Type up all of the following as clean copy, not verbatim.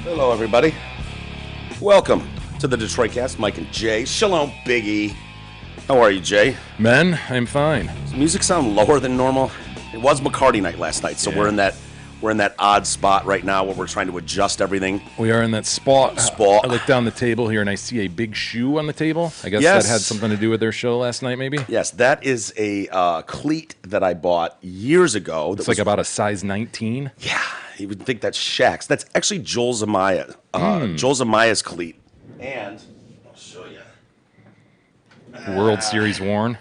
Hello, everybody. Welcome to the Detroitcast. Mike and Jay. Shalom, Biggie. How are you, Jay? Men, I'm fine. Does the music sound lower than normal? It was McCarty night last night, so we're in that odd spot right now where we're trying to adjust everything. We are in that spot. I look down the table here and I see a big shoe on the table. I guess that had something to do with their show last night, maybe? Yes, that is a cleat that I bought years ago. It's like about a size 19. Yeah, you would think that's Shaq's. That's actually Joel Zamaya. Joel Zamaya's cleat. And I'll show you. World Series worn.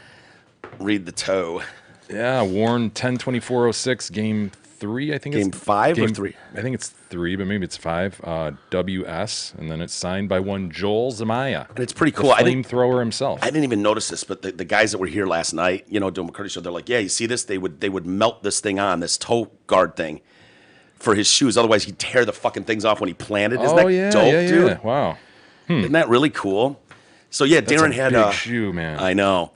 Read the toe. Yeah, worn 10/24/06, game 3, I think Game it's 5 or 3? I think it's 3, but maybe it's 5. WS, and then it's signed by one Joel Zamaya. And it's pretty cool. The flamethrower himself. I didn't even notice this, but the guys that were here last night, doing McCarty show, they're like, yeah, you see this? They would melt this thing on, this toe guard thing, for his shoes. Otherwise, he'd tear the fucking things off when he planted. Isn't that dope, dude? Yeah. Wow. Isn't that really cool? So, yeah, That's Darren a had big shoe, man. I know.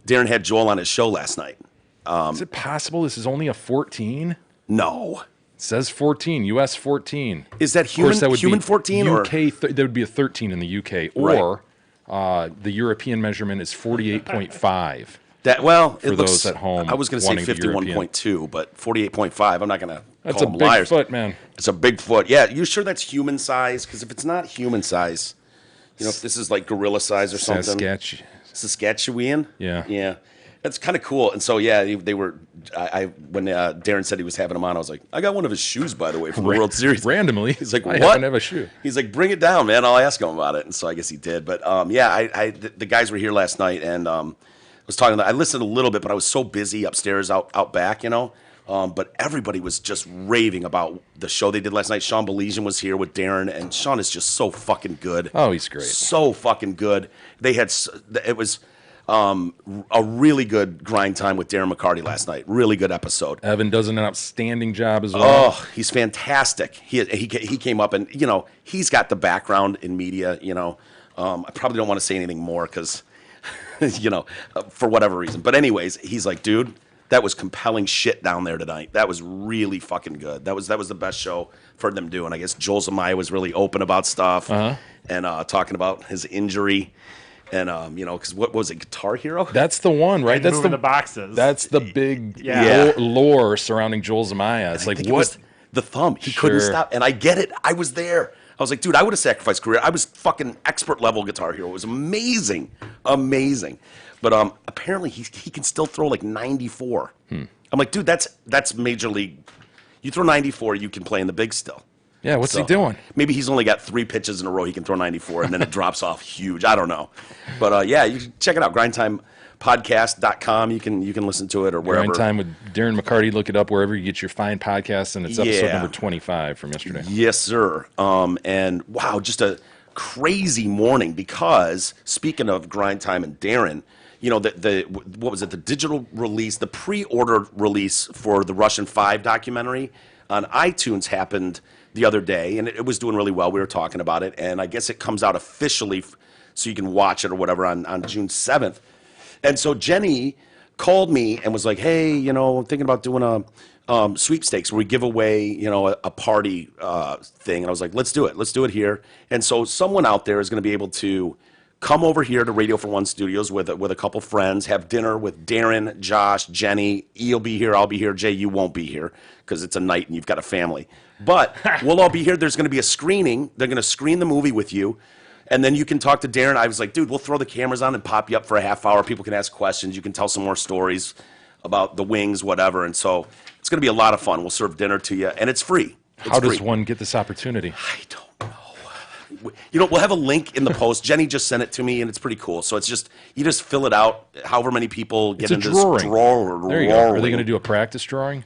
Darren had Joel on his show last night. Is it possible this is only a 14? No. It says 14, US 14. Is that human? Of course, that would human be 14 or UK? There would be a 13 in the UK, or the European measurement is 48.5. that? Well, for it looks, those at home. I was going to say wanting the 51.2, but 48.5. I'm not going to That's call a them big liars. foot, man. It's a big foot. Yeah, you sure that's human size? Because if it's not human size, if this is like gorilla size or something. Saskatchewan? Yeah. Yeah. That's kind of cool. And so, yeah, they were. When Darren said he was having them on, I was like, I got one of his shoes, by the way, from the World Series. Randomly. He's like, I what? happen to have a shoe. He's like, bring it down, man. I'll ask him about it. And so I guess he did. But yeah, the guys were here last night, and I was talking. I listened a little bit, but I was so busy upstairs, out back, But everybody was just raving about the show they did last night. Sean Belizean was here with Darren, and Sean is just so fucking good. Oh, he's great. So fucking good. It was a really good grind time with Darren McCarty last night. Really good episode. Evan does an outstanding job as well. Oh, he's fantastic. He came up and, he's got the background in media, I probably don't want to say anything more because, for whatever reason. But anyways, he's like, dude, that was compelling shit down there tonight. That was really fucking good. That was the best show for them to do. And I guess Joel Zamaya was really open about stuff and talking about his injury. And because what was it, Guitar Hero? That's the one, right? That's the boxes. That's the big Yeah. lore surrounding Joel Zamaya. It's like, It what? was the thumb. He couldn't stop. And I get it. I was there. I was like, dude, I would have sacrificed career. I was fucking expert level Guitar Hero. It was amazing. Amazing. But apparently he can still throw like 94. I'm like, dude, that's major league. You throw 94, you can play in the big still. Yeah, what's he doing? Maybe he's only got 3 pitches in a row he can throw 94, and then it drops off huge. I don't know. But, yeah, you can check it out, grindtimepodcast.com. You can listen to it or wherever. Grind Time with Darren McCarty. Look it up wherever you get your fine podcasts, and it's episode Yeah. number 25 from yesterday. Yes, sir. And, wow, just a crazy morning because, speaking of Grind Time and Darren, what was it, the digital release, the pre-order release for the Russian 5 documentary on iTunes happened the other day, and it was doing really well. We were talking about it, and I guess it comes out officially so you can watch it or whatever on June 7th. And so Jenny called me and was like, hey, I'm thinking about doing a sweepstakes where we give away, a party thing. And I was like, let's do it. Let's do it here. And so someone out there is going to be able to come over here to Radio for One Studios with a couple friends, have dinner with Darren, Josh, Jenny. You'll be here. I'll be here. Jay, you won't be here because it's a night and you've got a family. But we'll all be here. There's going to be a screening. They're going to screen the movie with you. And then you can talk to Darren. I was like, dude, we'll throw the cameras on and pop you up for a half hour. People can ask questions. You can tell some more stories about the wings, whatever. And so it's going to be a lot of fun. We'll serve dinner to you, and it's free. How does one get this opportunity? I don't know. We'll have a link in the post. Jenny just sent it to me, and it's pretty cool. So it's just, you just fill it out, however many people get into this drawer. There you go. Are they going to do a practice drawing?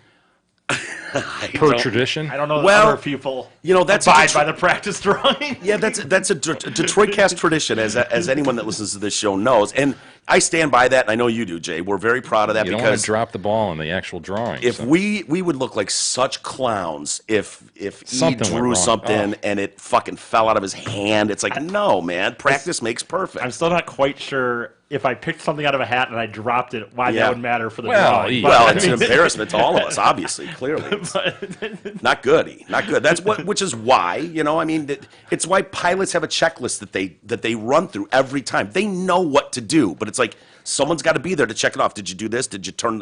Per tradition? I don't know. Well, other people that's abide by the practice drawing. Yeah, that's a Detroit cast tradition, as anyone that listens to this show knows. And I stand by that, and I know you do, Jay. We're very proud of that You don't want because to drop the ball in the actual drawing. if so. we would look like such clowns if he Something went drew wrong. something and it fucking fell out of his hand. It's like, no, man, practice makes perfect. I'm still not quite sure if I picked something out of a hat and I dropped it, why Yeah. that would matter for the Well, drawing. yeah. But, Well, I it's mean, an embarrassment to all of us, obviously, clearly. It's not good. Not good. That's which is why, I mean, it's why pilots have a checklist that they run through every time. They know what to do, but it's like someone's got to be there to check it off. Did you do this? Did you turn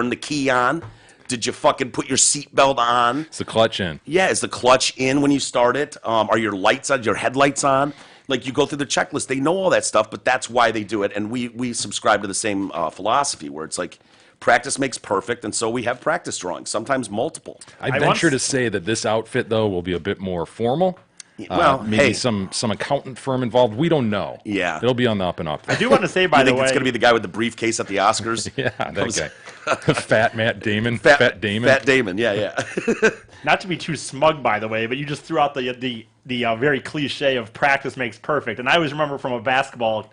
the key on? Did you fucking put your seatbelt on? It's the clutch in. Yeah, is the clutch in when you start it? Are your lights on? Your headlights on? Like, you go through the checklist. They know all that stuff, but that's why they do it. And we subscribe to the same philosophy where it's like practice makes perfect, and so we have practice drawings, sometimes multiple. I venture to say that this outfit, though, will be a bit more formal. Well, maybe hey. some accountant firm involved. We don't know. Yeah. It'll be on the up and up. I do want to say, by You the think way, it's going to be the guy with the briefcase at the Oscars? Yeah, that guy. Fat Matt Damon. Fat Damon. Fat Damon, yeah. not to be too smug, by the way, but you just threw out the very cliche of practice makes perfect. And I always remember from a basketball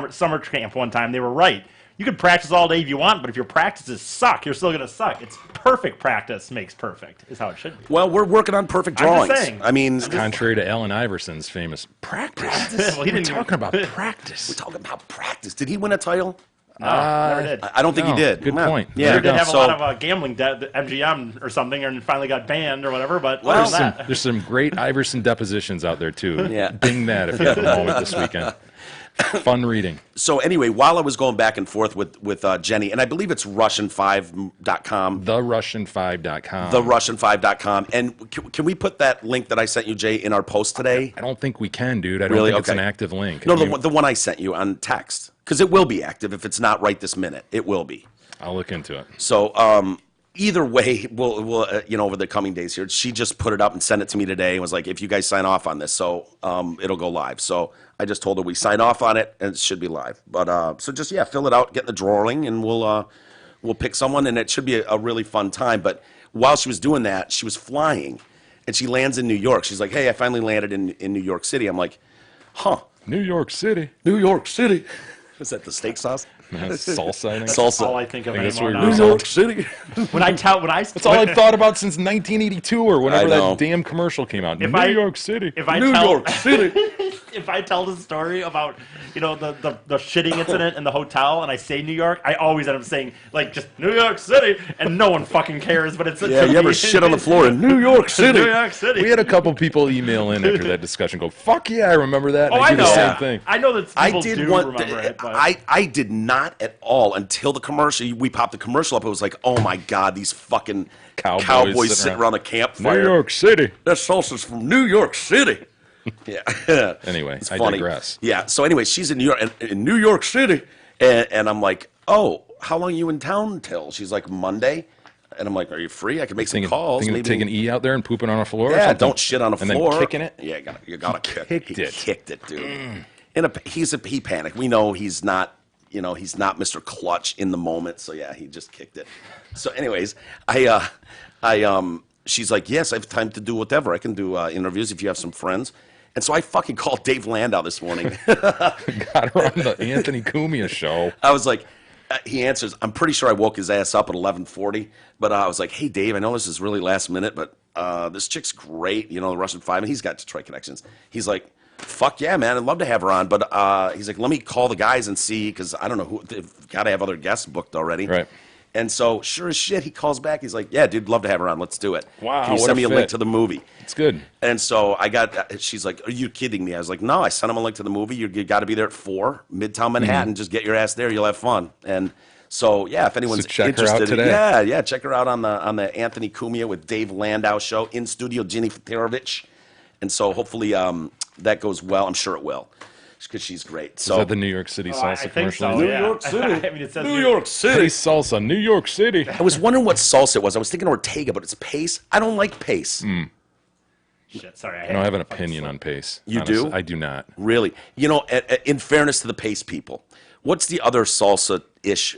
summer camp one time, they were right. You can practice all day if you want, but if your practices suck, you're still going to suck. It's perfect practice makes perfect, is how it should be. Well, we're working on perfect I'm just drawings. saying. I mean, Contrary to Allen Iverson's famous practice. Well, he didn't talking about practice. we're talking about practice. Did he win a title? No, never did. I don't think No, he did. good Yeah. point. Yeah, There He did have so- a lot of gambling debt, MGM or something, and finally got banned or whatever. But Well, other than that, There's some great Iverson depositions out there, too. Yeah. Bing that if you have a moment this weekend. Fun reading. So anyway, while I was going back and forth with Jenny, and I believe it's Russian5.com, TheRussian5.com. TheRussian5.com, and can we put that link that I sent you, Jay, in our post today? I don't think we can, dude. I don't Really? think it's an Okay. active link. No, You- the one I sent you on text, because it will be active if it's not right this minute. It will be. I'll look into it. So either way, we'll over the coming days here. She just put it up and sent it to me today and was like, if you guys sign off on this, so it'll go live. So I just told her we sign off on it and it should be live. But so just fill it out, get in the drawing, and we'll pick someone, and it should be a really fun time. But while she was doing that, she was flying, and she lands in New York. She's like, hey, I finally landed in New York City. I'm like, huh, New York City. New York City. Is that the steak sauce? Salsa, I think. Salsa. all I think of I think that's anymore what now. New York City. That's all I've thought about since 1982 or whenever I know. that damn commercial came out. If New I- York City. If I New tell, York City. if I tell the story about the shitting incident in the hotel and I say New York, I always end up saying like just New York City, and no one fucking cares. But it's Yeah, you ever shit on the floor in New York City? New York City. We had a couple people email in after that discussion go, fuck yeah, I remember that. And Oh, I do the know. same Yeah. thing. I know that I people did do want. remember it, but I did not at all until the commercial. We popped the commercial up. It was like, oh my god, these fucking Cowboys cowboys sitting sitting around. around a campfire. New York City. That salsa's from New York City. Yeah. Anyway, It's I funny. digress. Yeah. So anyway, she's in New York, in New York City, and I'm like, oh, how long are you in town till? She's like, Monday. And I'm like, are you free? I can make some calls. Thinking of maybe. taking E out there and pooping on a floor or Yeah, something? don't shit on a and floor. then kicking it? Yeah, you gotta kick. Kicked He it. kicked it, dude. He panicked. We know he's not, he's not Mr. Clutch in the moment. So yeah, he just kicked it. So anyways, she's like, yes, I have time to do whatever. I can do interviews if you have some friends. And so I fucking called Dave Landau this morning. Got her on the Anthony Cumia show. I was like, he answers, I'm pretty sure I woke his ass up at 11:40, but I was like, hey, Dave, I know this is really last minute, but this chick's great, the Russian 5, and he's got Detroit connections. He's like, fuck yeah, man, I'd love to have her on, but he's like, let me call the guys and see, because I don't know they've got to have other guests booked already. Right. And so, sure as shit, he calls back. He's like, yeah, dude, love to have her on. Let's do it. Wow, Can you what send a me a fit. link to the movie? It's good. And so she's like, are you kidding me? I was like, no, I sent him a link to the movie. You got to be there at 4, Midtown Manhattan. Just get your ass there. You'll have fun. And so, yeah, if anyone's So check her out interested. today. Yeah, check her out on the Anthony Cumia with Dave Landau show, in studio, Jenny Fiterovich. And so hopefully that goes well. I'm sure it will, because she's great. So Is that the New York City I salsa think commercial? so. New Yeah. York City. I mean, it says New York Hey, City. salsa, New York City. I was wondering what salsa it was. I was thinking Ortega, but it's Pace. I don't like Pace. Shit, sorry. I have an opinion on Pace. You honestly. do? I do not. Really? In fairness to the Pace people, what's the other salsa-ish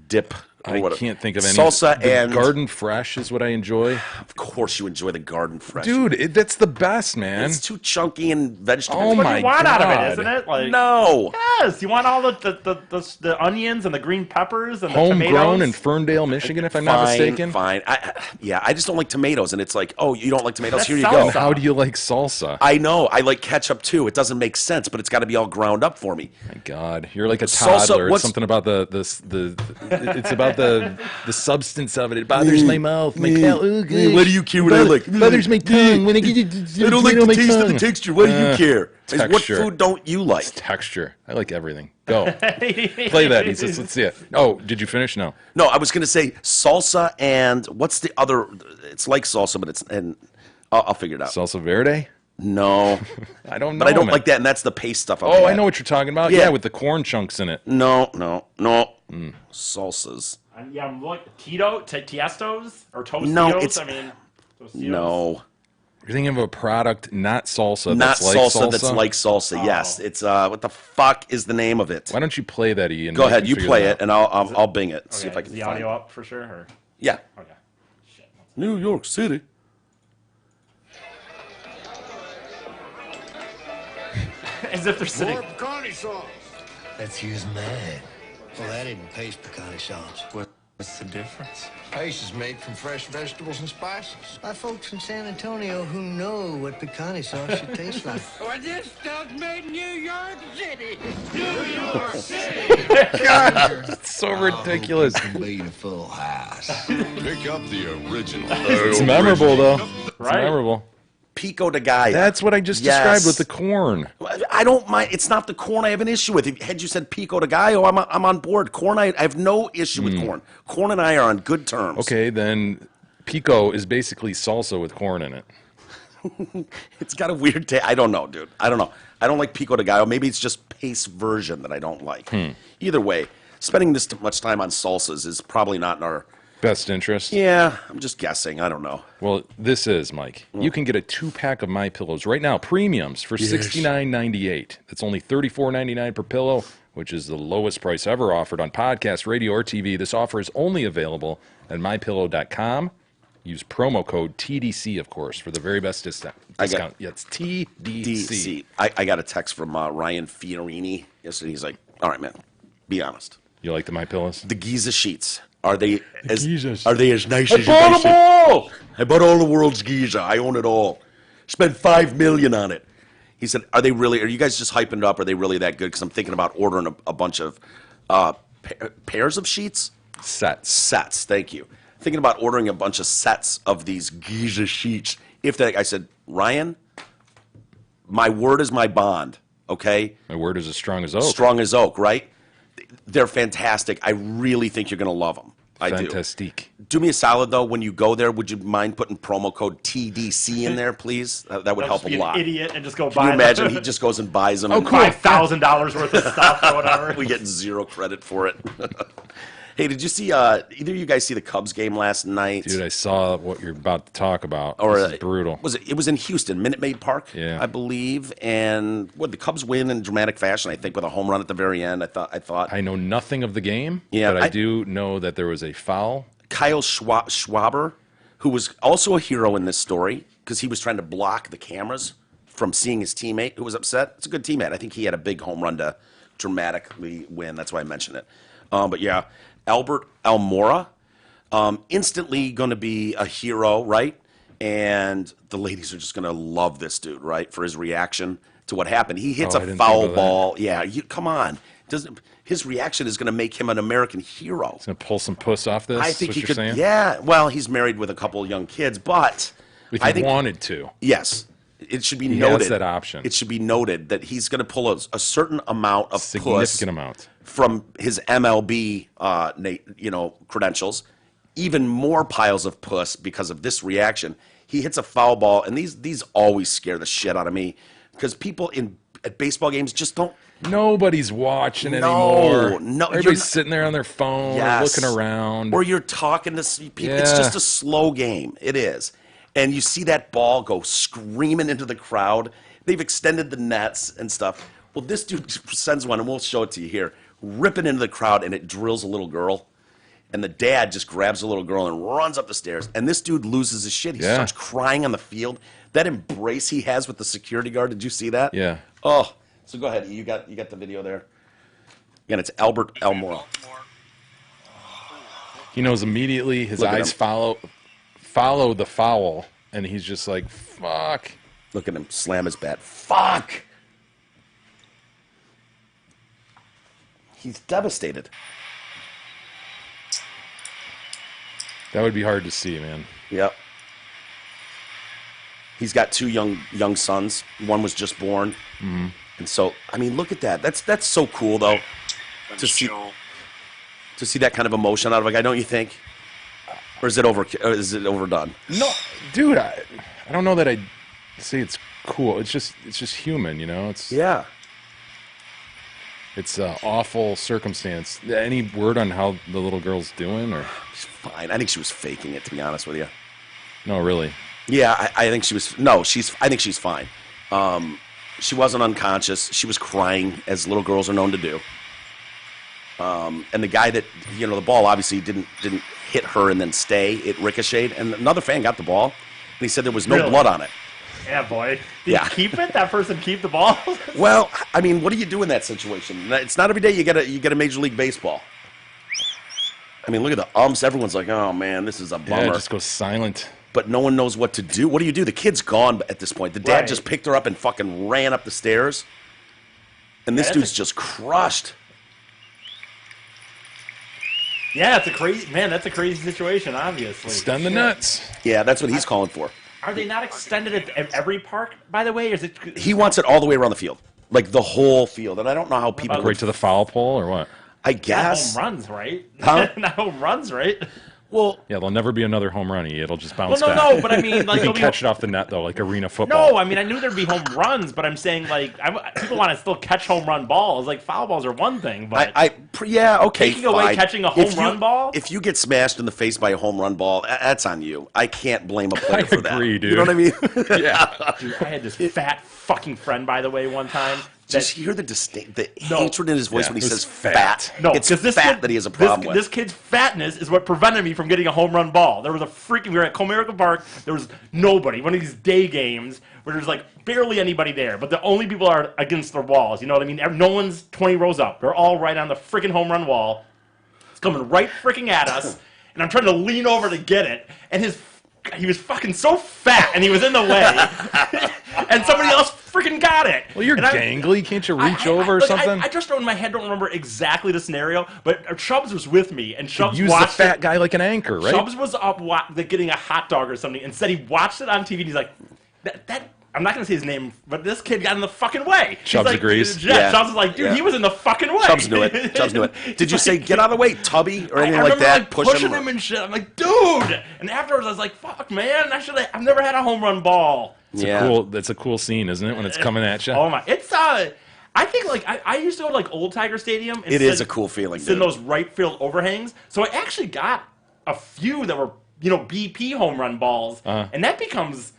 dip I can't think of any. Salsa and Garden Fresh is what I enjoy. Of course, you enjoy the Garden Fresh, dude. That's the best, man. It's too chunky and vegetable. Oh That's what my you want out of God. it, isn't it? Like, No. Yes, you want all the onions and the green peppers and the Homegrown tomatoes. in Ferndale, Michigan, if I'm not mistaken. Fine. I just don't like tomatoes, and it's like, oh, you don't like tomatoes? That's Here you salsa. go. How do you like salsa? I know. I like ketchup too. It doesn't make sense, but it's got to be all ground up for me. My God, you're like a Salsa, toddler. It's what's- something about it's about the substance of it. It bothers my mouth. My cow. What do you care what I like? Bothers my tongue when I get it. I don't like the taste of the texture. What do you care? What texture. food don't you like? Texture. I like everything. Go. Play that, Isis. Let's see it. Oh, did you finish? No. No, I was going to say salsa and what's the other? It's like salsa, but I'll figure it out. Salsa verde? No, I don't know. but I don't man. like that, and that's the paste stuff. Oh, I know what you're talking about. Yeah. Yeah, with the corn chunks in it. No. Salsas. Yeah, like Tiestos or Tostitos. No, it's- I mean, Tostitos. No. You're thinking of a product, not salsa. Not that's like salsa, salsa. that's like salsa. Yes, it's what the fuck is the name of it? Why don't you play that, Ian? Go ahead, you figure play that it, out. and I'll bing it. See Okay, if I is can the find audio it. up for sure? Or? Yeah, Okay. Shit. New York City. As if they're sitting. More pecani sauce. Let's use mine. Well, that isn't paste pecani sauce. What's the difference? Paste is made from fresh vegetables and spices. By folks in San Antonio who know what pecani sauce should taste like. Well, this stuff's made in New York City. New York City. It's so ridiculous. Can be a full house. Pick up the original. It's memorable, though. It's Right. memorable. Pico de Gallo. That's what I just Yes. described with the corn. I don't mind. It's not the corn I have an issue with. Had you said pico de gallo, I'm on board. Corn, I have no issue with corn. Corn and I are on good terms. Okay, then pico is basically salsa with corn in it. It's got a weird taste. I don't know, dude. I don't know. I don't like pico de gallo. Maybe it's just paste version that I don't like. Either way, spending this much time on salsas is probably not in our... Best interest. Yeah, I'm just guessing. I don't know. Well, this is, Mike. You can get a 2-pack of My Pillows right now, premiums for $69.98. That's only $34.99 per pillow, which is the lowest price ever offered on podcast, radio, or TV. This offer is only available at mypillow.com. Use promo code TDC, of course, for the very best discount. Yeah, it's TDC. DC. I got a text from Ryan Fiorini yesterday. He's like, all right, man, be honest. You like the My Pillows? The Giza sheets, are they as Gizas. are they as nice as you guys think? All! I bought all the world's Giza. I own it all. Spent $5 million on it. He said, are you guys just hyping it up? Are they really that good? Because I'm thinking about ordering a bunch of pairs of sheets? Sets, thank you. Thinking about ordering a bunch of sets of these Giza sheets. I said, Ryan, my word is my bond, okay? My word is as strong as oak. Strong as oak, right? They're fantastic. I really think you're going to love them. I do. Fantastique. Do me a solid, though. When you go there, would you mind putting promo code TDC in there, please? That would I'll help just a be lot. an idiot and just go Can buy you imagine? them. He just goes and buys them. Oh, and cool. $5,000 worth of stuff or whatever. We get 0 credit for it. Hey, did you see, either of you guys see the Cubs game last night? Dude, I saw what you're about to talk about. Or This is brutal. It was in Houston, Minute Maid Park, Yeah. I believe. And the Cubs win in dramatic fashion, I think, with a home run at the very end. I thought I know nothing of the game, Yeah, but I I- do know that there was a foul. Kyle Schwaber, who was also a hero in this story because he was trying to block the cameras from seeing his teammate who was upset. It's a good teammate. I think he had a big home run to dramatically win. That's why I mentioned it. But yeah, Albert Almora, instantly going to be a hero, right? And the ladies are just going to love this dude, right, for his reaction to what happened. He hits Oh, I a didn't foul think of that. ball. Yeah, come on. His reaction is going to make him an American hero. He's going to pull some puss off this, I think what he you're could. saying? Yeah. Well, he's married with a couple of young kids, but If I he think wanted to. yes, it should be He noted has that option. It should be noted that he's going to pull a certain amount of puss Significant amount. from his MLB, credentials. Even more piles of puss because of this reaction. He hits a foul ball, and these always scare the shit out of me because people at baseball games just don't. Nobody's watching No, anymore. no, you're Everybody's not- sitting there on their phone, Yes. looking around. Or you're talking to people. It's Yeah. just a slow game. It is. And you see that ball go screaming into the crowd. They've extended the nets and stuff. Well, this dude sends one, and we'll show it to you here, ripping into the crowd, and it drills a little girl. And the dad just grabs the little girl and runs up the stairs. And this dude loses his shit. He Yeah. starts crying on the field. That embrace he has with the security guard. Did you see that? Yeah. Oh, so go ahead. You got the video there. Again, it's Albert Elmore. He knows immediately. His Look at eyes him. follow the foul, and he's just like, fuck. Look at him slam his bat. Fuck. He's devastated. That would be hard to see, man. Yep. He's got two young sons. One was just born, and so I mean, look at that. That's so cool though to see that kind of emotion out of a guy. Don't you think? Or is it overdone? No, dude, I don't know that I'd say it's cool. It's just human, you know. It's an awful circumstance. Any word on how the little girl's doing, or She's fine. I think she was faking it, to be honest with you. no, really? Yeah, I think she was. No, I think she's fine. She wasn't unconscious. She was crying, as little girls are known to do. And the guy that the ball obviously didn't hit her and then stay. It ricocheted, and another fan got the ball, and he said there was no Really? blood on it. Yeah, boy. Did Yeah. you keep it? That person keep the ball? Well, I mean, what do you do in that situation? It's not every day you get a Major League Baseball. I mean, look at the umps. Everyone's like, "Oh man, this is a Yeah, bummer." it just goes silent. But no one knows what to do. What do you do? The kid's gone at this point. The dad Right. just picked her up and fucking ran up the stairs. And this Yeah, that's dude's a- just crushed. Yeah, that's a crazy situation, obviously. Stun the Shit. nuts. Yeah, that's what he's calling for. Are they not extended at every park, by the way? Or is it He wants it all the way around the field. Like the whole field. And I don't know how people Right to the foul pole or what? I not guess. home runs, right? Huh? Not home runs, right? Well, Yeah, there'll never be another home run. It'll just bounce Well, back. no, but I mean, like, You it'll can be catch it off the net though, like arena football. No, I mean, I knew there'd be home runs, but I'm saying, like, people want to still catch home run balls. Like, foul balls are one thing, but yeah, okay, Taking away fine. catching a home If you- run ball? If you get smashed in the face by a home run ball, that's on you. I can't blame a player I for that. agree, dude. You know what I mean? yeah. dude, I had this fat fucking friend, by the way, one time. Just hear the No. hatred in his voice Yeah, when he it was says fat. fat. No, it's because this fat kid, that he has a problem this with. kid's fatness is what prevented me from getting a home run ball. There was we were at Comerica Park. There was nobody. One of these day games where there's like barely anybody there, but the only people are against the walls. You know what I mean? No one's 20 rows up. They're all right on the freaking home run wall. It's coming right freaking at us, and I'm trying to lean over to get it, and he was fucking so fat, and he was in the way, and somebody else freaking got it. Well, you're And I'm- gangly. Can't you reach I- over or look, something? I just don't in my head don't remember exactly the scenario, but Chubbs was with me, and Chubbs Use the watched fat it. guy like an anchor, right? Chubbs was up getting a hot dog or something. Instead, he watched it on TV, and he's like, "That." I'm not gonna say his name, but this kid got in the fucking way. He's Chubbs like, agrees. Yeah, Yeah. Chubbs was like, dude, Yeah. he was in the fucking way. Chubbs knew it. Chubbs knew it. Did you say, get out of the way, Tubby, or I anything like remember that? like pushing him and shit. I'm like, dude. And afterwards, I was like, fuck, man. I've never had a home run ball. That's a cool scene, isn't it? When it's coming at you. Oh my, it's I think like I used to go to like Old Tiger Stadium. And It is a cool feeling, sit in dude. those right field overhangs. So I actually got a few that were BP home run balls, and that becomes.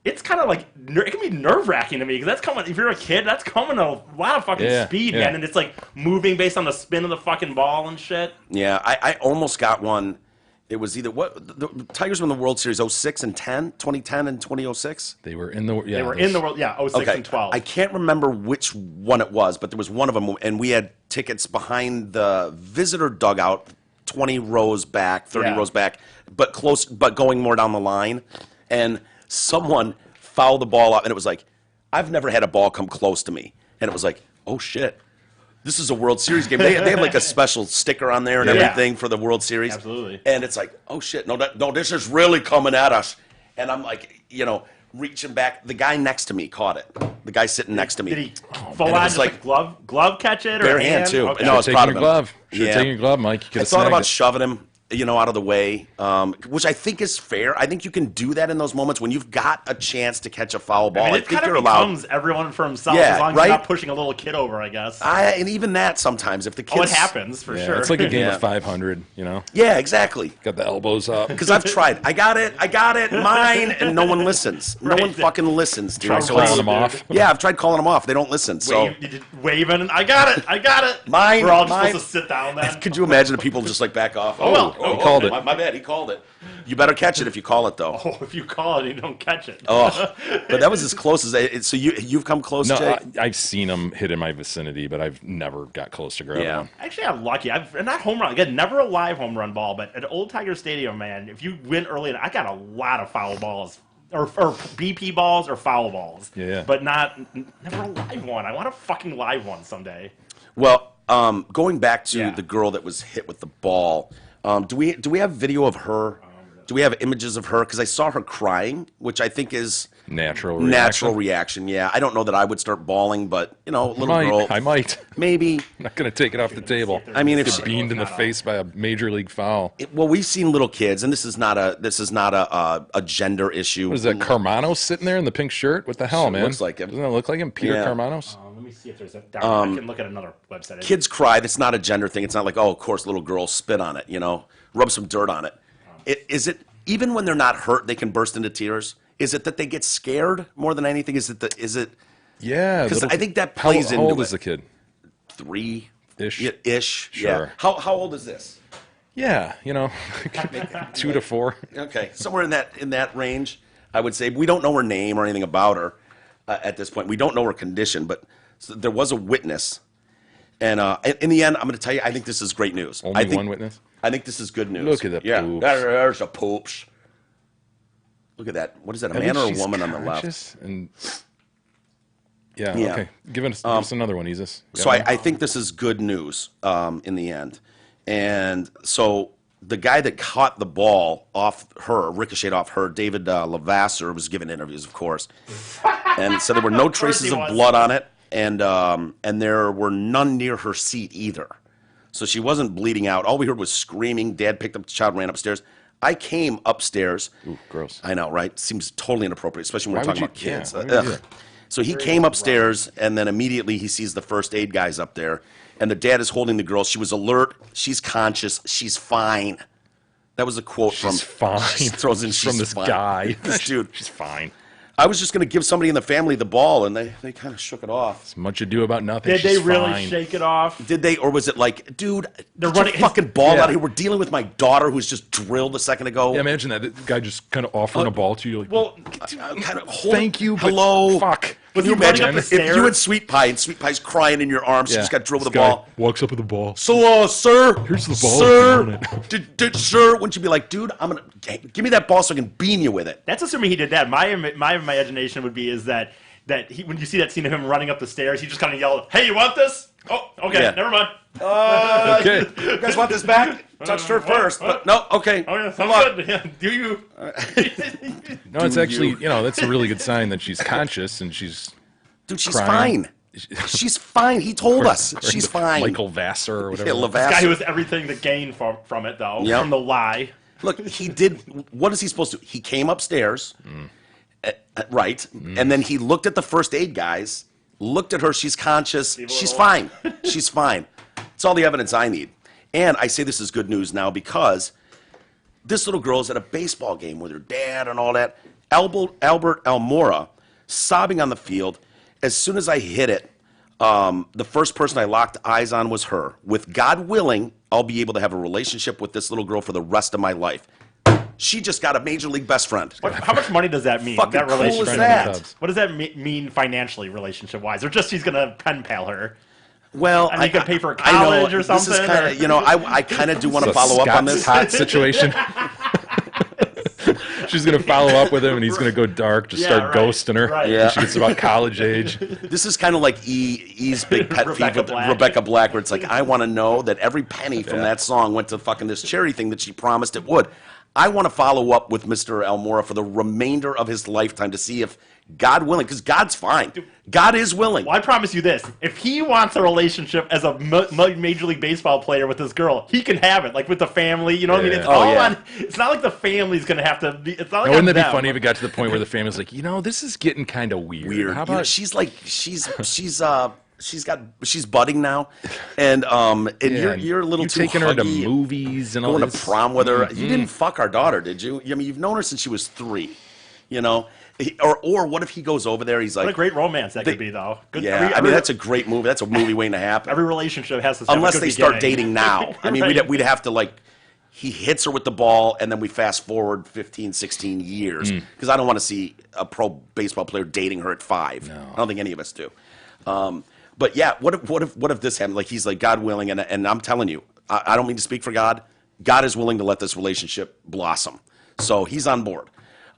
It's kind of like it can be nerve wracking to me because that's coming. If you're a kid, that's coming a lot of fucking Yeah, speed, yeah. man, and it's like moving based on the spin of the fucking ball and shit. Yeah, I almost got one. It was either the Tigers won the World Series 06 and 10, 2010 and 2006. They were in the. Yeah, They were in the world, 06 and 12. I can't remember which one it was, but there was one of them, and we had tickets behind the visitor dugout, 20 rows back, 30 Yeah. rows back, but close, but going more down the line. And someone fouled the ball out, and it was like, I've never had a ball come close to me. And it was like, oh shit, this is a World Series game. They have like a special sticker on there and Yeah. everything for the World Series. Absolutely. And it's like, oh shit, no, this is really coming at us. And I'm like, reaching back. The guy next to me caught it. The guy sitting next to me. Did he full and it on was just like- glove catch it or bare a hand, too. Okay. No, I was Taking proud your of him. glove. Should Yeah. have taken your glove, Mike. You could I have thought snagged about it. shoving him. out of the way, which I think is fair. I think you can do that in those moments when you've got a chance to catch a foul ball. I mean, I it think kind you're of allowed. becomes everyone for himself Yeah, as long as right? you're not pushing a little kid over, I guess. And even that sometimes, if the kids. It happens, for Yeah, sure. it's like a game Yeah. of 500. Yeah, exactly. Got the elbows up. Because I've tried. I got it, mine, and no one listens. No Right. one fucking listens, dude. Try So calling it's- them off. Yeah, I've tried calling them off. They don't listen. So Waving, I got it. Mine, We're all just mine. supposed to sit down then. could you imagine if people just like back off? well. He called it. My bad. He called it. You better catch it if you call it, though. Oh, if you call it, you don't catch it. Oh, but that was as close as so you've come close, No, Jay. I've seen them hit in my vicinity, but I've never got close to grabbing Yeah. one. Actually, I'm lucky. I've not home run. Again, never a live home run ball, but at Old Tiger Stadium, man, if you win early, I got a lot of foul balls. Or BP balls or foul balls. Yeah. But never a live one. I want a fucking live one someday. Well, going back to Yeah. the girl that was hit with the ball, do we have video of her? Do we have images of her? Because I saw her crying, which I think is Natural reaction. Yeah, I don't know that I would start bawling, but little girl, I might. maybe. I'm not going to take it off the table. I mean, if Get she, beamed in the face by a major league foul. well, we've seen little kids, and this is not a gender issue. What is that, Carmanos sitting there in the pink shirt? What the hell, man? looks like him. Doesn't that look like him? Peter Yeah. Let Let me see if there's a. I can look at another website. Kids cry. That's not a gender thing. It's not like, oh, of course, little girls spit on it. Rub some dirt on it. Is it even when they're not hurt, they can burst into tears? Is it that they get scared more than anything? Is it Yeah. 'Cause little- I think that plays how into old it. is the kid? 3-ish? Ish. Ish. Yeah. Sure. How old is this? Yeah, 2 to 4. Okay, somewhere in that range, I would say. We don't know her name or anything about her at this point. We don't know her condition, but there was a witness, and in the end, I'm going to tell you, I think this is great news. Only I think, one witness? I think this is good news. Look at the yeah. poops. There's a poops. Look at that. What is that? A man or a woman on the left? left? And yeah, Yeah. okay. Give us another one, Isis. So I think this is good news in the end. And so the guy that caught the ball off her, ricocheted off her, David Lavasser, was giving interviews, of course, and said there were no traces of was. blood on it, and there were none near her seat either. So she wasn't bleeding out. All we heard was screaming. Dad picked up the child and ran upstairs. I came upstairs. Ooh, gross. I know, right? Seems totally inappropriate, especially when Why we're would talking you- about kids. yeah, why would you do Ugh. that? So he came upstairs, and then immediately he sees the first aid guys up there, and the dad is holding the girl. She was alert. She's conscious. She's fine. That was a quote She's from. fine. She throws in. She's From this fine. guy. This dude. She's fine. I was just going to give somebody in the family the ball, and they kind of shook it off. It's much ado about nothing. Did She's they really fine. shake it off? Did they, or was it like, dude, They're get your running- fucking ball Yeah. out of here? We're dealing with my daughter who was just drilled a second ago. Yeah, imagine that. The guy just kind of offering a ball to you. Like, Well, Kind of, hold, thank you, but hello. fuck. Was Can you he running imagine up the if you stairs? had Sweet Pie and Sweet Pie's crying in your arms? She Yeah. just got drilled with This a guy ball. walks up with the ball. So, sir, Here's the ball sir, if you want sir, wouldn't you be like, dude, give me that ball so I can beam you with it? that's assuming he did that. My imagination would be is that he, when you see that scene of him running up the stairs, he just kind of yelled, "Hey, you want this?" Oh, okay, Yeah. never mind. Okay. You guys want this back? Touched her first, but no, okay. Oh, yeah, Good sounds luck. good. Yeah, do you? No, it's Do actually, you? that's a really good sign that she's conscious and she's Dude, she's Crying. fine. She's fine. He told us she's fine. Michael Vassar or whatever. Yeah, Lavasser. Guy who has everything to gain from it, though, Yep. from the lie. Look, he did. What is he supposed to? He came upstairs, right, and then he looked at the first aid guys, looked at her. She's conscious. She's fine. She's fine. It's all the evidence I need. And I say this is good news now because this little girl is at a baseball game with her dad and all that. Albert Almora, sobbing on the field. As soon as I hit it, the first person I locked eyes on was her. With God willing, I'll be able to have a relationship with this little girl for the rest of my life. She just got a major league best friend. How much money does that mean? Fucking that cool relationship. is that? What does that mean financially, relationship wise, or just he's gonna pen pal her? Well, And you could pay for I know, college or This is something, kind or- of, I kind of do want to It's a follow up on Scott this. Hot situation. She's gonna follow up with him, and he's gonna go dark, just Yeah, start right, ghosting her. right. Yeah. And she gets about college age. This is kind of like E's big pet peeve Rebecca with Black. Rebecca Black, where it's like, I want to know that every penny from that song went to fucking this charity thing that she promised it would. I want to follow up with Mr. Almora for the remainder of his lifetime to see if God willing, because God's fine. God is willing. Well, I promise you this: if he wants a relationship as a Major League Baseball player with this girl, he can have it, like with the family. You know what I mean? Yeah. It's Oh, all yeah. on. It's not like the family's gonna have to be. It's not like Now, wouldn't on that be them. funny if it got to the point where the family's like, this is getting kind of weird. Weird. How You know, about she's budding now, and you're a little you too taking her to huggy, movies and all going to this? prom with her. You didn't fuck our daughter, did you? I mean, you've known her since she was 3. You know, or what if he goes over there? He's like, What a great romance that could be, though. Good, yeah. I mean, that's a great movie. That's a movie waiting to happen. every relationship has to. Have a Unless good they start beginning. dating now. I mean, Right. we'd have to like. He hits her with the ball, and then we fast forward 15, 16 years. Because I don't want to see a pro baseball player dating her at 5. No. I don't think any of us do. But yeah, what if this happened? Like, he's like, God willing, and I'm telling you, I don't mean to speak for God. God is willing to let this relationship blossom. So he's on board.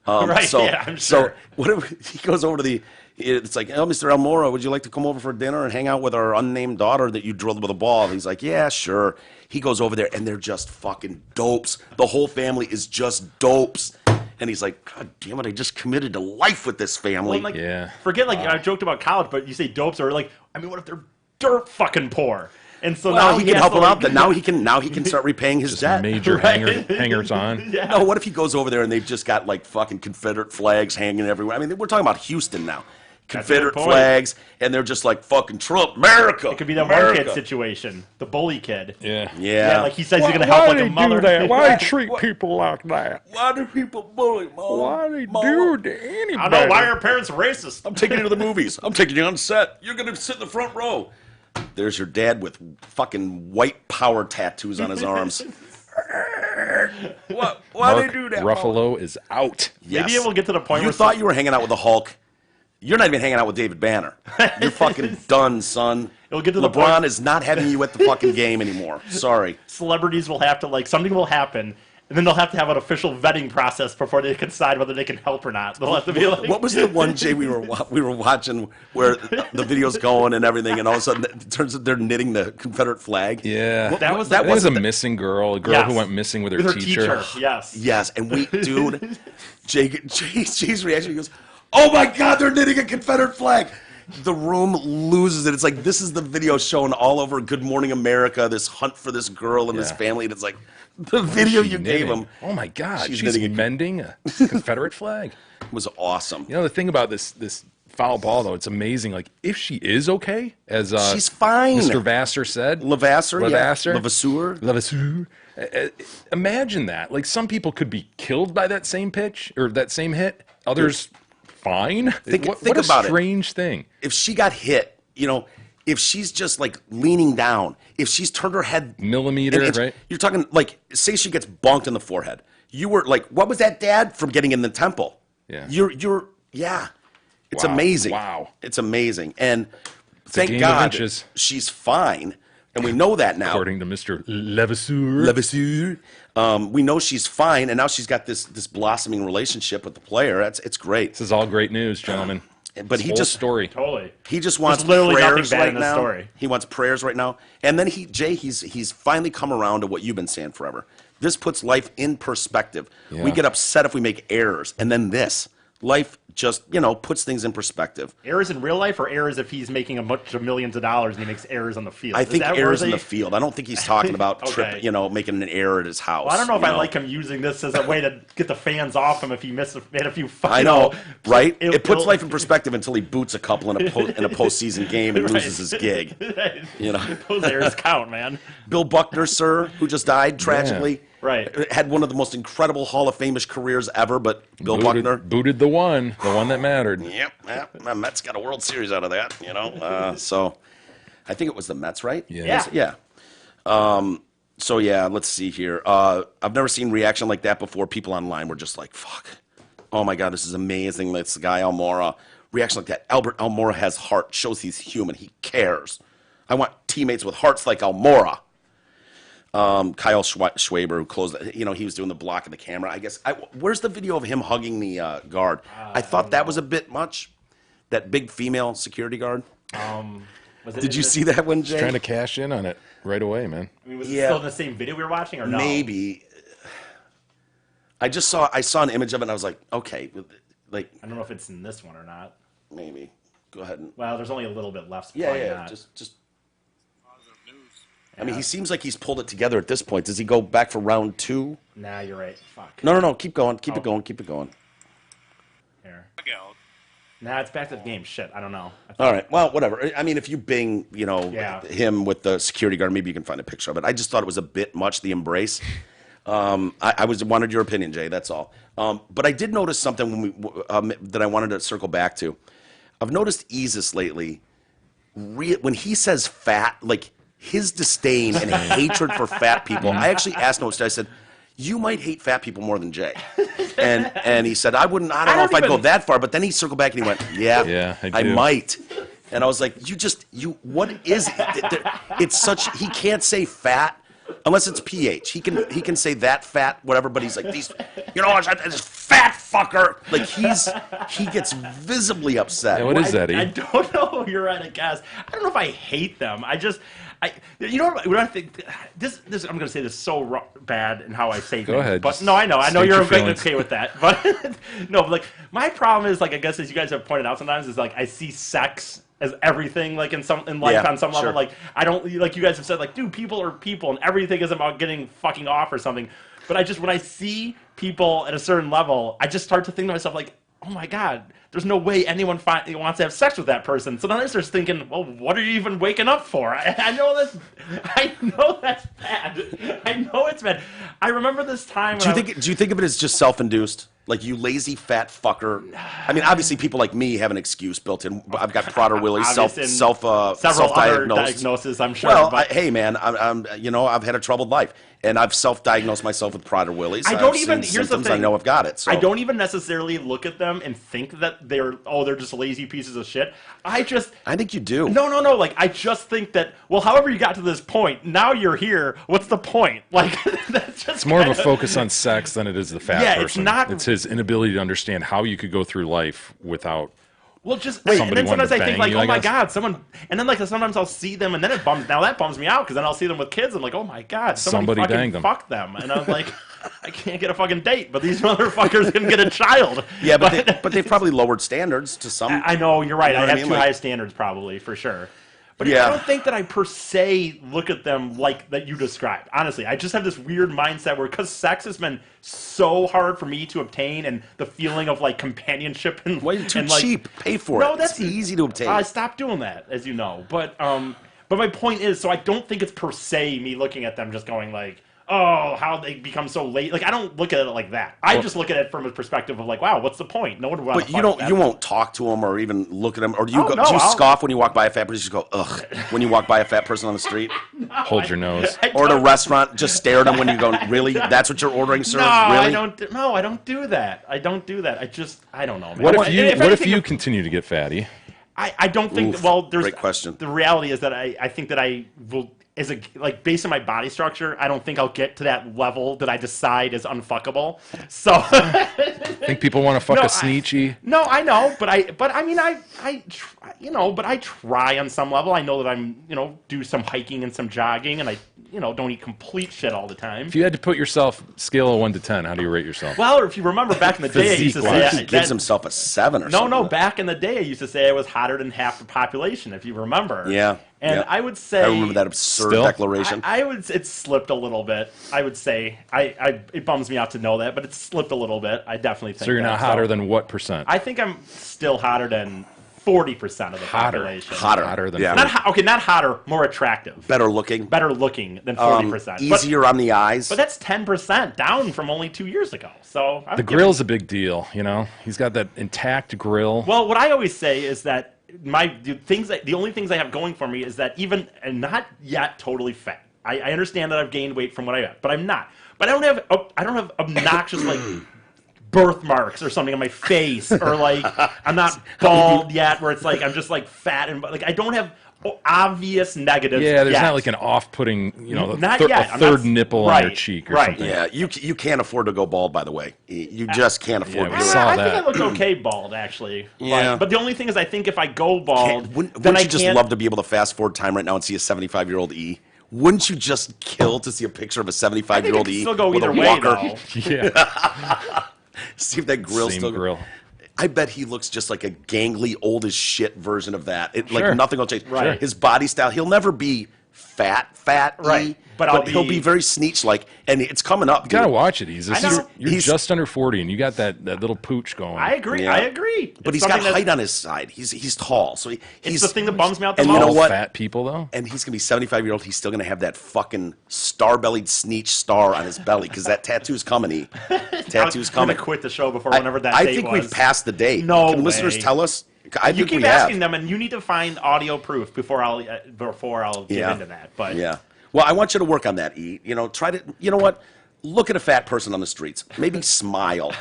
Right, So, yeah, I'm so sure. what if he goes over to it's like, oh, Mr. Almora, would you like to come over for dinner and hang out with our unnamed daughter that you drilled with a ball? And he's like, yeah, sure. He goes over there, and they're just fucking dopes. The whole family is just dopes. And he's like, God damn it, I just committed to life with this family. Well, and, like, Yeah. Forget I joked about college, but you say dopes are like. I mean, what if they're dirt fucking poor? And so well, now he can has help to, him out. like- Now he can start repaying his debt. major Right. hangers on? Yeah. No, what if he goes over there and they've just got like fucking Confederate flags hanging everywhere? I mean, we're talking about Houston now. Confederate point. flags, and they're just like fucking Trump, America. It could be that America. one kid situation, the bully kid. Yeah. Yeah. Like he says he's gonna help like a mother. treat people like that? Why do people bully, Mom? to anybody? I don't know why are parents racist. I'm taking you to the movies. I'm taking you on set. You're gonna sit in the front row. There's your dad with fucking white power tattoos on his arms. What? Why Mark do you do that? Ruffalo is out. Yes. Maybe it will get to the point You where thought you were hanging out with the Hulk. You're not even hanging out with David Banner. You're fucking done, son. It'll get to the LeBron point- is not having you at the fucking game anymore. Sorry. celebrities will have to something will happen, and then they'll have to have an official vetting process before they can decide whether they can help or not. They'll have to be like, What was the one, Jay, we were watching where the video's going and everything, and all of a sudden it turns out they're knitting the Confederate flag? Yeah. That was that was a wasn't the- missing girl, a girl Yes. who went missing with her, with her teacher. Yes. Yes, and dude, Jay's reaction, he goes, oh my God, they're knitting a Confederate flag. The room loses it. It's like, this is the video shown all over Good Morning America, this hunt for this girl and this Yeah. family, and it's like, the video you gave Knitting. him Oh my God, She's she's knitting a- mending a Confederate flag. was awesome. You know the thing about this foul ball though, it's amazing. Like if she is okay, as She's fine. Mr. Vassar said, Levasseur, Levasseur, yeah. Levasseur. Levasseur. Imagine that. Like some people could be killed by that same pitch or that same hit. Others, fine. Think what about a it. strange thing. If she got hit, if she's just like leaning down, if she's turned her head Millimeter, an inch, right? You're talking like, say she gets bonked in the forehead. You were like, what was that, Dad? From getting in the temple. Yeah. Yeah. It's Wow. amazing. Wow. It's amazing. And a thank game of God inches. she's fine. And we know that now. According to Mr. Levasseur. Levasseur. We know she's fine, and now she's got this blossoming relationship with the player. It's great. This is all great news, gentlemen. But This he whole just story. Totally. He just wants There's literally nothing prayers bad right in this now. story. He wants prayers right now. And then he's finally come around to what you've been saying forever. This puts life in perspective. Yeah. We get upset if we make errors, and then this life just puts things in perspective. Errors in real life, or errors if he's making a bunch of millions of dollars and he makes errors on the field? I Is think that errors in worthy? the field. I don't think he's talking about Okay. making an error at his house. Well, I don't know if you I like him using this as a way to get the fans off him if he made a few. I know, right? It- It puts it'll- life in perspective until he boots a couple in a postseason game and loses his gig. Those errors count, man. Bill Buckner, sir, who just died tragically. Right. Had one of the most incredible Hall of Fame-ish careers ever, but Bill Buckner. Booted the one that mattered. Yep. The Mets got a World Series out of that, So I think it was the Mets, right? Yeah. Yeah. So, yeah, let's see here. I've never seen reaction like that before. People online were just like, fuck. Oh, my God, this is amazing. This guy, Almora. Reaction like that. Albert Almora has heart. Shows he's human. He cares. I want teammates with hearts like Almora. Kyle Schwaber, who closed it, he was doing the block of the camera. I guess, where's the video of him hugging the guard? I thought that was a bit much. That big female security guard. Did you see that one, Jay? Trying to cash in on it right away, man. I mean, was it Yeah. still in the same video we were watching, or no? Maybe. I saw an image of it, and I was like, okay, Like, I don't know if it's in this one or not. maybe. Go ahead and. Well, there's only a little bit left. So Yeah, probably yeah. not. Just. I mean, he seems like he's pulled it together at this point. Does he go back for round 2? Nah, you're right. Fuck. No. Keep going. Keep Oh. it going. Keep it going. Here. Nah, it's back to the game. Shit, I don't know. All right. Well, whatever. I mean, if you bing, Yeah. him with the security guard, maybe you can find a picture of it. I just thought it was a bit much, the embrace. I wanted your opinion, Jay. That's all. But I did notice something that I wanted to circle back to. I've noticed Easus lately. When he says fat, like his disdain and hatred for fat people. I actually asked him. I said, "You might hate fat people more than Jay," and he said, "I wouldn't. I don't know if I'd go that far." But then he circled back and he went, "Yeah, I I do." might." And I was like, "You. What is it? It's such. He can't say fat." Unless it's PH, he can say that fat whatever, but he's like these, this fat fucker. Like he gets visibly upset. Yeah, what is that, I E? don't know. You're right, I guess. I don't know if I hate them. You know what I think? This I'm going to say this so bad in how I say things. Go ahead. But Just no, I know state you're your feelings. okay with that. But no, but like my problem is like I guess as you guys have pointed out sometimes is like I see sex as everything like in life Yeah, on some level. sure. Like I don't like you guys have said like dude, people are people and everything is about getting fucking off or something. But when I see people at a certain level, I just start to think to myself like, oh my god, there's no way anyone wants to have sex with that person. So then I start thinking, well, what are you even waking up for? I know that's bad. I know it's bad. I remember this time. Do you think of it as just self-induced? Like, you lazy fat fucker. I mean, obviously, people like me have an excuse built in. I've got Prader-Willi, Obviously, and several other self-diagnosed. Diagnoses, I'm sure. Well, but hey, man, I've had a troubled life, and I've self-diagnosed myself with Prader-Willi. I don't even. Here's the symptoms, thing. I know I've got it. So I don't even necessarily look at them and think that they're just lazy pieces of shit. I think you do. No. Like, I just think that, well, however you got to this point, now you're here. What's the point? Like, that's just. It's more of a focus on sex than it is the fat Yeah, person. it's not- It's his inability to understand how you could go through life without. Well, just Somebody and then wanted sometimes to I think bang like, you, oh I my guess. god, someone, and then like sometimes I'll see them, and then that bums me out because then I'll see them with kids. I'm like, oh my god, Somebody fucking banged them. fuck them, and I'm like, I can't get a fucking date, but these motherfuckers can get a child. Yeah, but they've probably lowered standards to some. I know you're right. You know I what I have mean? too Like- high standards probably for sure. But Yeah. I don't think that I per se look at them like that you described. Honestly, I just have this weird mindset where because sex has been so hard for me to obtain, and the feeling of like companionship and Well, you're too and, like, cheap. Pay for No, it. that's It's easy to obtain. I stopped doing that, as you know. But my point is, so I don't think it's per se me looking at them just going like, oh, how they become so late. Like I don't look at it like that. I just look at it from a perspective of like, wow, what's the point? No one would. But you won't talk to them or even look at them, or do you Oh, go? no, do you I'll- scoff when you walk by a fat person? You just go ugh when you walk by a fat person on the street, Hold your nose. or at a restaurant, just stare at them when you go. Really, that's what you're ordering, sir? No, really? I don't. No, I don't do that. I don't do that. I don't know. Man. What if you? What if anything, you continue to get fatty? I don't think. Oof, Well, there's great question. The reality is that I think that I will. Like based on my body structure, I don't think I'll get to that level that I decide is unfuckable. So Think people want to fuck No, a sneechy? No, I know, but I mean, but I try on some level. I know that I'm, do some hiking and some jogging, and I, don't eat complete shit all the time. If you had to put yourself scale of 1 to 10, how do you rate yourself? Well, if you remember back in the day, I used to say He gives himself a 7 or something. No, back in the day, I used to say I was hotter than half the population, if you remember. Yeah. And yeah. I would say I remember that absurd Still? declaration. I would. It slipped a little bit. I would say. It bums me out to know that, but it slipped a little bit. I definitely think. So you're that. not hotter than what percent? I think I'm still hotter than 40% of the population. Hotter than Yeah. Not hotter, more attractive. Better looking. Better looking than 40%. Easier on the eyes. But that's 10% down from only 2 years ago. So The grill's a big deal, He's got that intact grill. Well, what I always say is that the only things I have going for me is that even and not yet totally fat. I understand that I've gained weight from what I have, but I'm not. But I don't have obnoxious like birthmarks or something on my face, or like I'm not bald yet, where it's like I'm just like fat and like I don't have obvious negatives. Yeah, there's yet. not like an off-putting, Not a yet. I'm third not- nipple on your right, cheek or right. something. yeah, you can't afford to go bald, by the way. You just can't afford we to do saw it. I think that. I looked okay bald, actually. Yeah. But the only thing is, I think if I go bald, Wouldn't then I you just can't. love to be able to fast forward time right now and see a 75-year-old E? Wouldn't you just kill to see a picture of a 75-year-old I think it E could still go with either a way, walker? though. Yeah, See if that grill's same still grill. I bet he looks just like a gangly, old as shit version of that. Sure. Like nothing will change. Right. His body style, he'll never be fat, Right. but But he'll be very Sneetch-like, and it's coming up. You gotta dude. watch it. He's I know. you're just under 40, and you got that little pooch going. I agree. Yeah. I agree. But It's he's got something height that- on his side. He's tall, so It's he's the thing that bums me out the and most. you know All what? fat people though. And he's gonna be 75-year-old. He's still gonna have that fucking star-bellied Sneetch star on his belly because that tattoo's coming. Tattoo's I'm coming. gonna quit the show before whenever that I date think was. we've passed the date. No Can listeners way. tell us? I You think keep we asking have. them, and you need to find audio proof before I'll get Yeah. into that. But Yeah. Well, I want you to work on that, E. You know, try to. You know what? Look at a fat person on the streets. Maybe smile.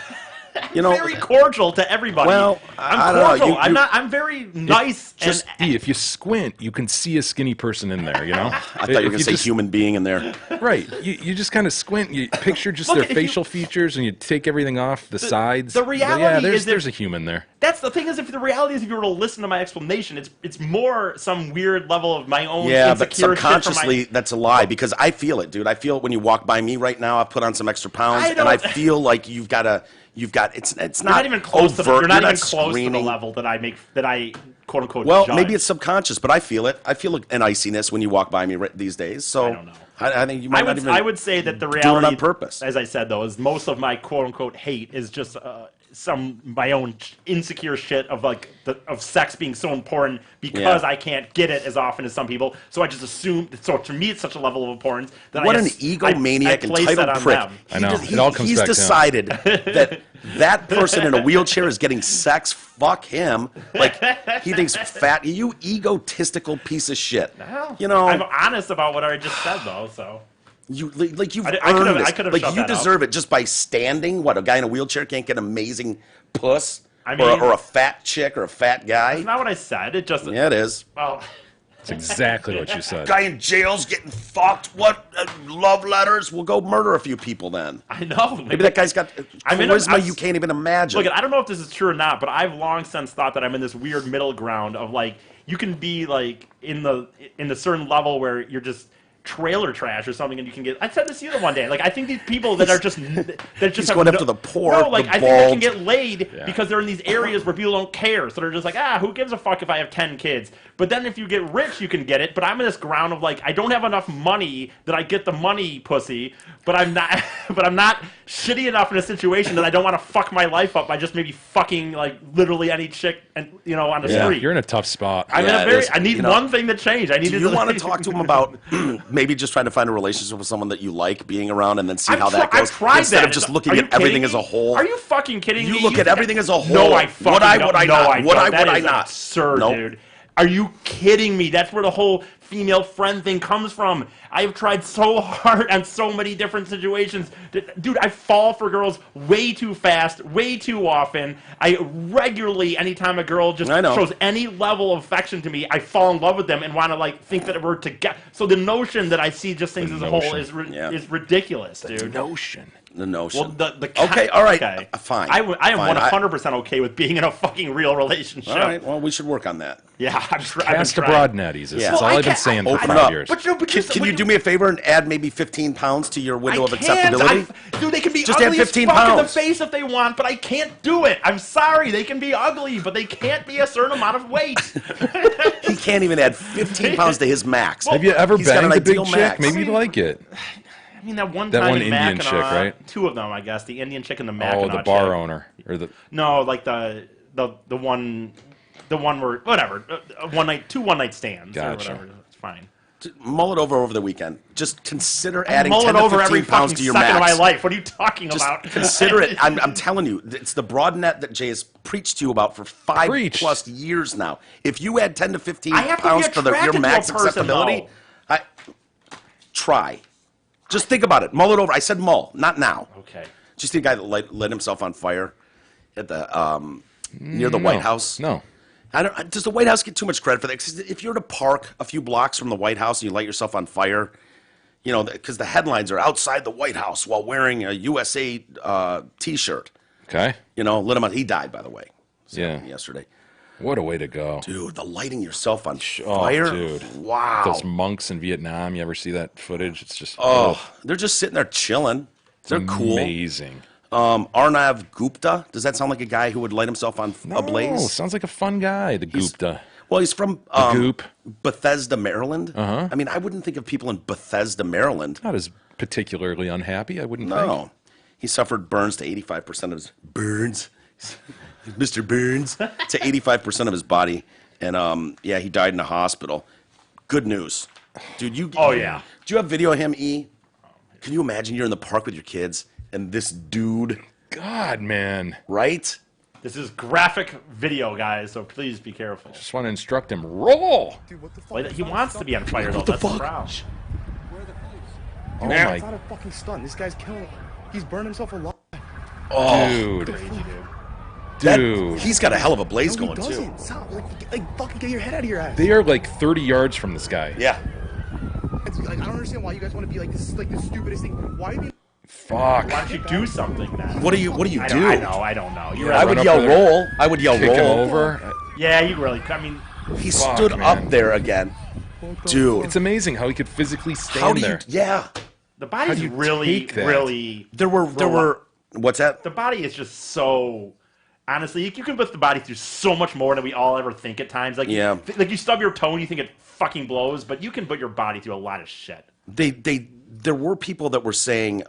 You know, very cordial to everybody. Well, I'm I don't know. cordial. You- I'm you- not. I'm very nice. Just and if you squint, you can see a skinny person in there. You know. I thought you were going to say human being in there. Right. You just kind of squint. You picture just Look, their if you- facial features, and you take everything off the sides. the But reality yeah, is that- there's a human there. that's the thing. Is if the reality is, if you were to listen to my explanation, it's more some weird level of my own Yeah, but insecure shit from subconsciously, that's a lie because I feel it, dude. I feel it when you walk by me right now. I've put on some extra pounds, I and I don't- feel like you've got it's You're not not even close to the, overt. you're not You're even close to the screaming. level that I quote unquote. Well, judge. maybe it's subconscious, but I feel it. I feel an iciness when you walk by me these days. So I don't know. I think you might not even. I would say that the do it reality, on purpose. as I said though, is most of my quote unquote hate is just my own insecure shit of of sex being so important because Yeah. I can't get it as often as some people. So I just assume. So to me, it's such a level of importance that What I an just- egomaniac, I place entitled that on prick. them. I know. It all comes he's back to him. decided that person in a wheelchair is getting sex. Fuck him. Like, he thinks fat. You egotistical piece of shit. Well, You know, I'm honest about what I just said though. So you've I earned could've- this. I could've Like, shut you that up. deserve it just by standing. What, a guy in a wheelchair can't get amazing puss? I mean- or a fat chick or a fat guy? it's not what I said. It just Yeah, it is. well. That's exactly what you said. Guy in jail's getting fucked. What? Love letters? We'll go murder a few people then. I know. Maybe that guy's got I'm in charisma I'm- you can't even imagine. Look, I don't know if this is true or not, but I've long since thought that I'm in this weird middle ground of like you can be like in the certain level where you're just trailer trash or something, and you can get. I said this to you the one day. Like I think these people that are just He's going after the poor, No, like the I think they can bald. get laid because they're in these areas where people don't care. So they're just like, who gives a fuck if I have 10 kids? But then if you get rich, you can get it. But I'm in this ground of like I don't have enough money that I get the money pussy, but I'm not. But I'm not shitty enough in a situation that I don't want to fuck my life up by just maybe fucking like literally any chick and on the Yeah. street. You're in a tough spot. I'm Yeah, in it a very. is. I need You know, one thing to change. I need Do to. you want to talk to him about maybe just trying to find a relationship with someone that you like being around and then see how that goes I've tried instead that. of just Are looking you at everything kidding as a me? whole? Are you fucking kidding me? You look at think everything as a whole. No, I fucking Would I, don't. would I no, not? I Would don't. I, That would I is not? absurd, Nope. dude. Are you kidding me? That's where the whole female friend thing comes from. I've tried so hard on so many different situations. Dude, I fall for girls way too fast, way too often. I regularly, anytime a girl just I know. shows any level of affection to me, I fall in love with them and want to like think that we're together. So the notion that I see just things as a whole notion. is ridiculous, dude. Notion. The notion. Well, okay, all right, okay. fine. I am fine. 100% okay with being in a fucking real relationship. All right, well, we should work on that. Yeah, I've been Cast a trying. broad net, Eases. Yeah. That's Well, all I I've been can't- saying for Open 5 up. years. But Can you do me a favor and add maybe 15 pounds to your window of acceptability? Dude, they can be Just ugly add as 15 fuck in the pounds. face if they want, but I can't do it. I'm sorry. They can be ugly, but they can't be a certain amount of weight. He can't even add 15 pounds to his max. Have you ever He's got an banged a big ideal chick? max. Maybe you'd like it. I mean, that one That time one in Indian Mackinac, chick, right? two of them, I guess. The Indian chick and the Oh, Mackinac the bar chick. owner or the No, like the one where whatever. Two one night stands Gotcha. or whatever. It's fine. Mull it over the weekend. Just consider adding Mull 10 it to over 15 every pounds fucking to your second max. of my life. What are you talking Just about? consider it. I'm telling you, it's the broad net that Jay has preached to you about for 5 Preached. plus years now. If you add 10 to 15 I have to be pounds for your attracted to a max person, acceptability, try. Just think about it. Mull it over. I said mull, not now. Okay. Did you see a guy that lit himself on fire at the near the White House? No. Does the White House get too much credit for that? 'Cause if you're to park a few blocks from the White House and you light yourself on fire, because the headlines are outside the White House while wearing a USA T-shirt. Okay. Lit him on. He died, by the way. Yeah. Yesterday. What a way to go. Dude, the lighting yourself on Oh, fire. dude. Wow. Those monks in Vietnam, you ever see that footage? It's just Oh, they're just sitting there chilling. They're cool. amazing. Arnav Gupta. Does that sound like a guy who would light himself on Oh, ablaze? sounds like a fun guy, the Gupta. Well, he's from Goop. Bethesda, Maryland. I mean, I wouldn't think of people in Bethesda, Maryland. Not as particularly unhappy, I wouldn't No. think. He suffered burns to 85% of his burns. Mr. Burns to 85% of his body. And yeah, he died in a hospital. Good news. Dude, you Oh, yeah. Do you have video of him, E? Can you imagine you're in the park with your kids and this dude, God, man. right? This is graphic video, guys, so please be careful. Just want to instruct him. Roll! Dude, what the fuck? Well, he wants to be on fire, though. That's the problem. Oh, It's my not a fucking stunt. This guy's killing. He's burned himself alive. dude. That- Dude. he's got a hell of a blaze No, he going, too. doesn't. Stop. Like, fucking get your head out of your ass. They are like 30 yards from this guy. Yeah. It's, like, I don't understand why you guys want to be like, this is like the stupidest thing. Why are you being... Fuck. Why don't you do something then? What do you do? I don't know. You're I right. would Run up yell there, roll. I would yell Kick him roll. over. Yeah, you really. I mean, He Fuck, stood man. up there again. Dude. It's amazing how he could physically stand How do you there. Yeah. the How body's do you really, take that? really. There were what's that? The body is just so. Honestly, you can put the body through so much more than we all ever think at times. Like, Yeah. like you stub your toe and you think it fucking blows, but you can put your body through a lot of shit. There were people that were saying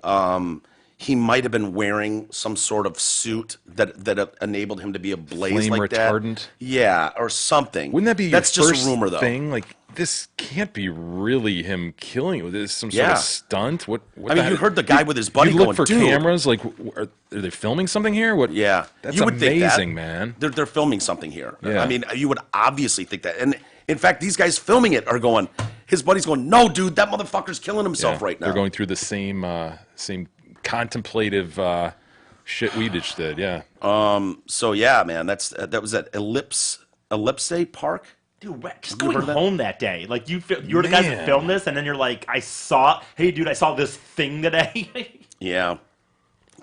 he might have been wearing some sort of suit that enabled him to be ablaze Flame like retardant? that. Yeah, or something. Wouldn't that be That's your just first a rumor, though. thing? Like, this can't be really him killing you. This is some sort Yeah. of stunt. What I mean, the you heck? heard the guy with his buddy you look going, for "Dude." cameras. Like, are they filming something here? What? Yeah, that's you would think that. amazing, man. They're filming something here. Yeah. I mean, you would obviously think that. And in fact, these guys filming it are going. His buddy's going, "No, dude, that motherfucker's killing himself Yeah, right now." They're going through the same contemplative shit we just did. Yeah. So yeah, man, that was at Ellipse Park. Dude, just You going heard that? home that day. Like, you're the guys that Man. filmed this, and then you're like, hey, dude, I saw this thing today. Yeah.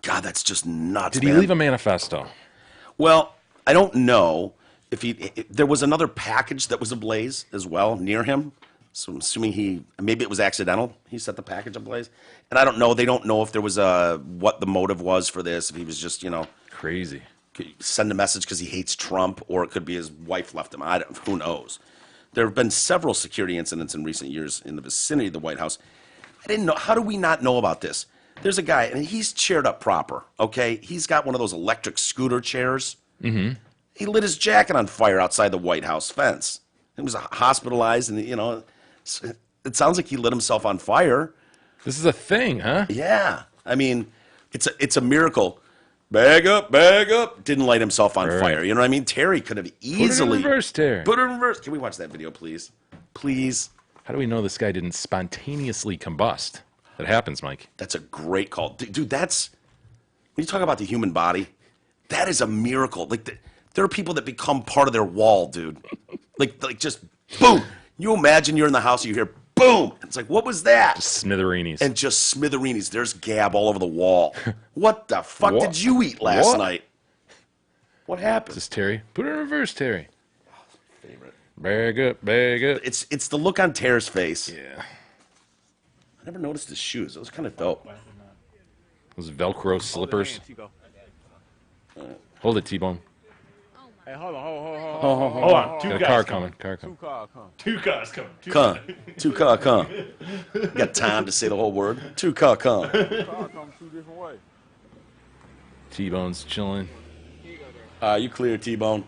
God, that's just nuts. Did he man. leave a manifesto? Well, I don't know if there was another package that was ablaze as well near him. So I'm assuming maybe it was accidental. He set the package ablaze. And I don't know. They don't know if there was what the motive was for this. If he was just, Crazy. send a message because he hates Trump, or it could be his wife left him. Who knows? There have been several security incidents in recent years in the vicinity of the White House. I didn't know. How do we not know about this? There's a guy, and he's chaired up proper, okay? He's got one of those electric scooter chairs. Mm-hmm. He lit his jacket on fire outside the White House fence. He was hospitalized, and, it sounds like he lit himself on fire. This is a thing, huh? Yeah. I mean, it's a miracle. Bag up, bag up. Didn't light himself on Right. fire. You know what I mean? Terry could have easily. reverse, Terry. Put it in reverse. Can we watch that video, please? Please. How do we know this guy didn't spontaneously combust? That happens, Mike. That's a great call. Dude, that's. When you talk about the human body, that is a miracle. Like, there are people that become part of their wall, dude. like just boom. You imagine you're in the house, you hear boom. It's like, what was that? Smithereenies. And just smithereenies. There's gab all over the wall. What the fuck What? did you eat last What? night? What happened? This is Terry. Put it in reverse, Terry. Favorite. Bag up, bag up. It's the look on Ter's face. Yeah. I never noticed his shoes. It was kind of dope. Those Velcro slippers. Hold it, T-Bone. Hey, hold on. Hold on, two Got a guys car coming. coming. Two cars coming. Come. Two car come. Got time to say the whole word. Two car come. T-Bone's chilling. You clear, T-Bone.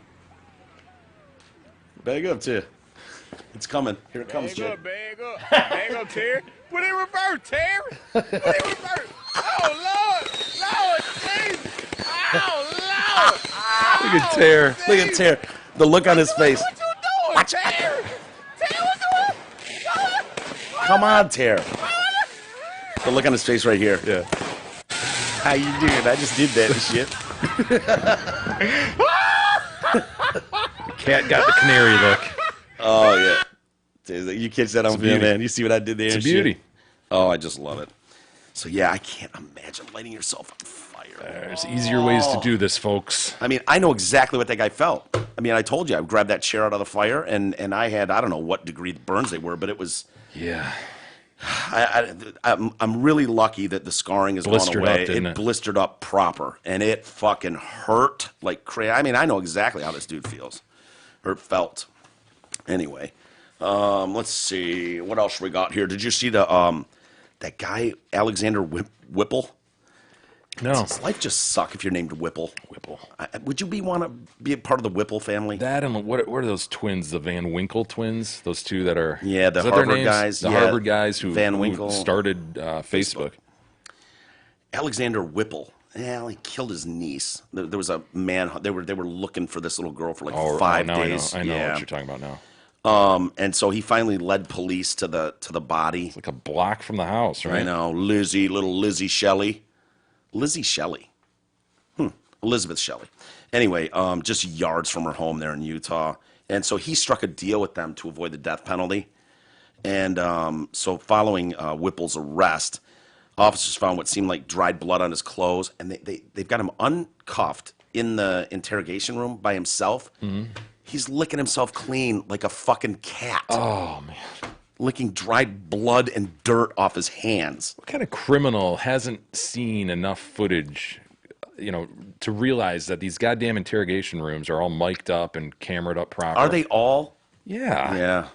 Bag up, too. It's coming. Here it comes, Jay. Bag up, Terry. Put it in reverse, Terry. Put it in reverse. Oh, Lord, Jesus. Oh, Lord. Look at Terry. Look at Ter. The look on his face. What you doing, Terry? Terry, what you doing? Come on, Ter. The look on his face right here. Yeah. How you doing? I just did that and shit. Cat got the canary look. Oh, yeah. Dude, you catch that on video, beauty. man. You see what I did there? It's a and shit? beauty. Oh, I just love it. So, yeah, I can't imagine lighting yourself on fire. There's easier ways to do this, folks. I mean, I know exactly what that guy felt. I mean, I told you, I grabbed that chair out of the fire, and I had, I don't know what degree burns they were, but it was, Yeah. I'm really lucky that the scarring has Blistered gone away. up, didn't it? Blistered up proper, and it fucking hurt like crazy. I mean, I know exactly how this dude feels, or felt. Anyway, let's see what else we got here. Did you see the that guy Alexander Whipple? No. Does life just suck if you're named Whipple? Whipple. Would you want to be a part of the Whipple family? That and what are those twins? The Van Winkle twins? Those two that are the is that their Harvard names? guys. The yeah, Harvard guys who Van Winkle started Facebook. Alexander Whipple. Yeah, he killed his niece. There was a man. They were looking for this little girl for like 5 now days. I know what you're talking about now. And so he finally led police to the body. Like a block from the house, right? I know, little Lizzie Shelley. Lizzie Shelley. Elizabeth Shelley. Anyway, just yards from her home there in Utah. And so he struck a deal with them to avoid the death penalty. And so following Whipple's arrest, officers found what seemed like dried blood on his clothes. And they've got him uncuffed in the interrogation room by himself. Mm-hmm. He's licking himself clean like a fucking cat. Oh, man. Licking dried blood and dirt off his hands. What kind of criminal hasn't seen enough footage, to realize that these goddamn interrogation rooms are all mic'd up and camered up properly? Are they all? Yeah. Yeah.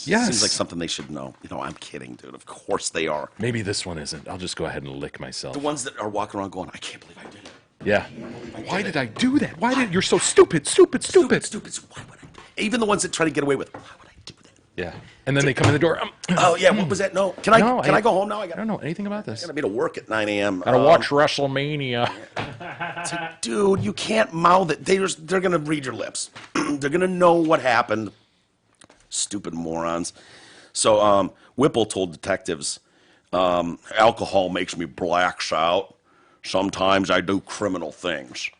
Yes. Seems like something they should know. I'm kidding, dude. Of course they are. Maybe this one isn't. I'll just go ahead and lick myself. The ones that are walking around going, I can't believe I did it. Yeah. Why did I do that? You're so stupid. Stupid. Stupid. Why would I do it? Even the ones that try to get away with, why would I do that? Yeah. And then they come in the door. Oh, yeah. What was that? No. Can I go home now? I don't know anything about this. I got to be to work at 9 a.m. Gotta watch WrestleMania. Dude, you can't mouth it. They're going to read your lips. They're going to know what happened. Stupid morons. So Whipple told detectives, alcohol makes me blacks out. Sometimes I do criminal things.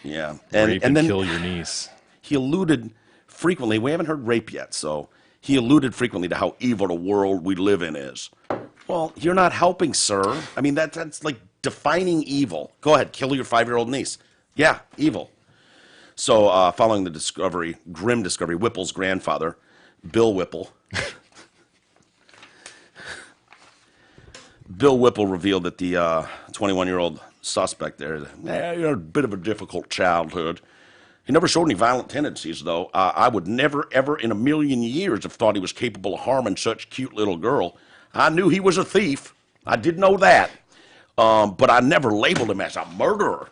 Yeah. And then kill your niece. He alluded frequently, we haven't heard rape yet, so he alluded frequently to how evil the world we live in is. Well, you're not helping, sir. I mean, that's like defining evil. Go ahead, kill your 5-year-old niece. Yeah, evil. So following the grim discovery, Whipple's grandfather, Bill Whipple, Bill Whipple revealed that the 21-year-old suspect there, he had a bit of a difficult childhood. He never showed any violent tendencies, though. I would never, ever in a million years have thought he was capable of harming such a cute little girl. I knew he was a thief. I did know that. But I never labeled him as a murderer.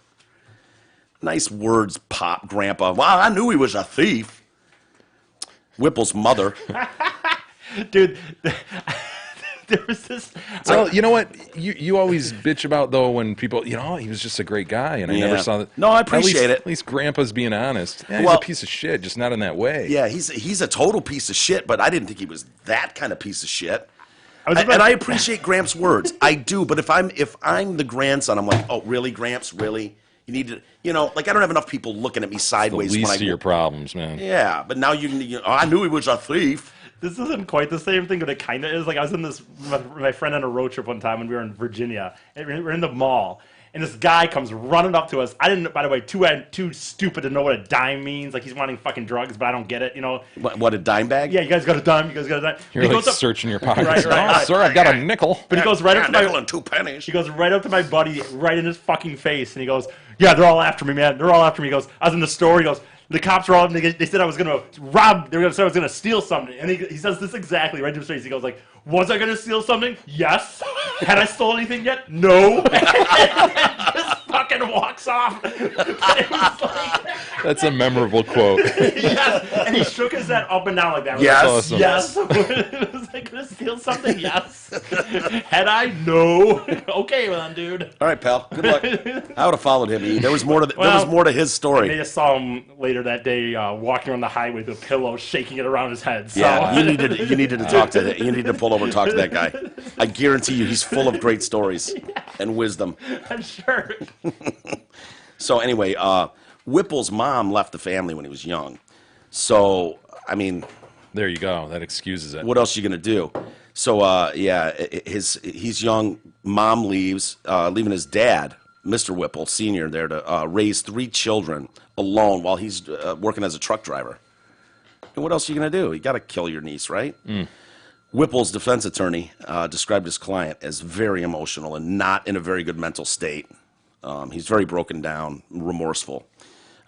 Nice words, Pop, Grandpa. Well, I knew he was a thief. Whipple's mother. Dude, there was this. Well, you know what? You always bitch about, though, when people, he was just a great guy, and I never saw that. No, I appreciate it. At least Grandpa's being honest. Yeah, he's Well, a piece of shit, just not in that way. Yeah, he's a total piece of shit, but I didn't think he was that kind of piece of shit. And I appreciate Gramps' words. I do, but if I'm the grandson, I'm like, oh, really, Gramps? Really? You need to, I don't have enough people looking at me The sideways least when I of your problems, man. Yeah, but now I knew he was a thief. This isn't quite the same thing, but it kind of is. Like, I was with my friend on a road trip one time when we were in Virginia, and we were in the mall, and this guy comes running up to us. I didn't, by the way, too stupid to know what a dime means. Like, he's wanting fucking drugs, but I don't get it, What, a dime bag? Yeah, you guys got a dime, you guys got a dime. You're He like goes up- searching your pockets. Right. Oh, sir, I've got a nickel. But he goes right up to nickel my and 2 pennies. He goes right up to my buddy, right in his fucking face, and he goes, "Yeah, they're all after me, man. They're all after me." He goes, "I was in the store." He goes, "The cops were all. They said I was gonna rob. They were gonna say I was gonna steal something." And he says this exactly right to his face. He goes like, "Was I gonna steal something? Yes. Had I stolen anything yet? No." And just fucking walks off. It was like, That's a memorable quote. yes. And he shook his head up and down like that. Yes. Awesome. Yes. Was I gonna steal something? Yes. Had I? No. Okay, well then, dude. All right, pal. Good luck. I would have followed him. There was more to there was more to his They story. just saw him later that day walking on the highway with a pillow, shaking it around his head. So. Yeah, you needed to talk to that. You need to pull over and talk to that guy. I guarantee you, he's full of great stories and wisdom. I'm sure. So anyway, Whipple's mom left the family when he was young. So I mean, There you go. That excuses it. what else are you gonna do? So he's young. Mom leaves, leaving his dad, Mr. Whipple Sr., there to raise 3 children alone while he's working as a truck driver. And what else are you gonna do? You got to kill your niece, right? Whipple's defense attorney described his client as very emotional and not in a very good mental state. He's very broken down, remorseful.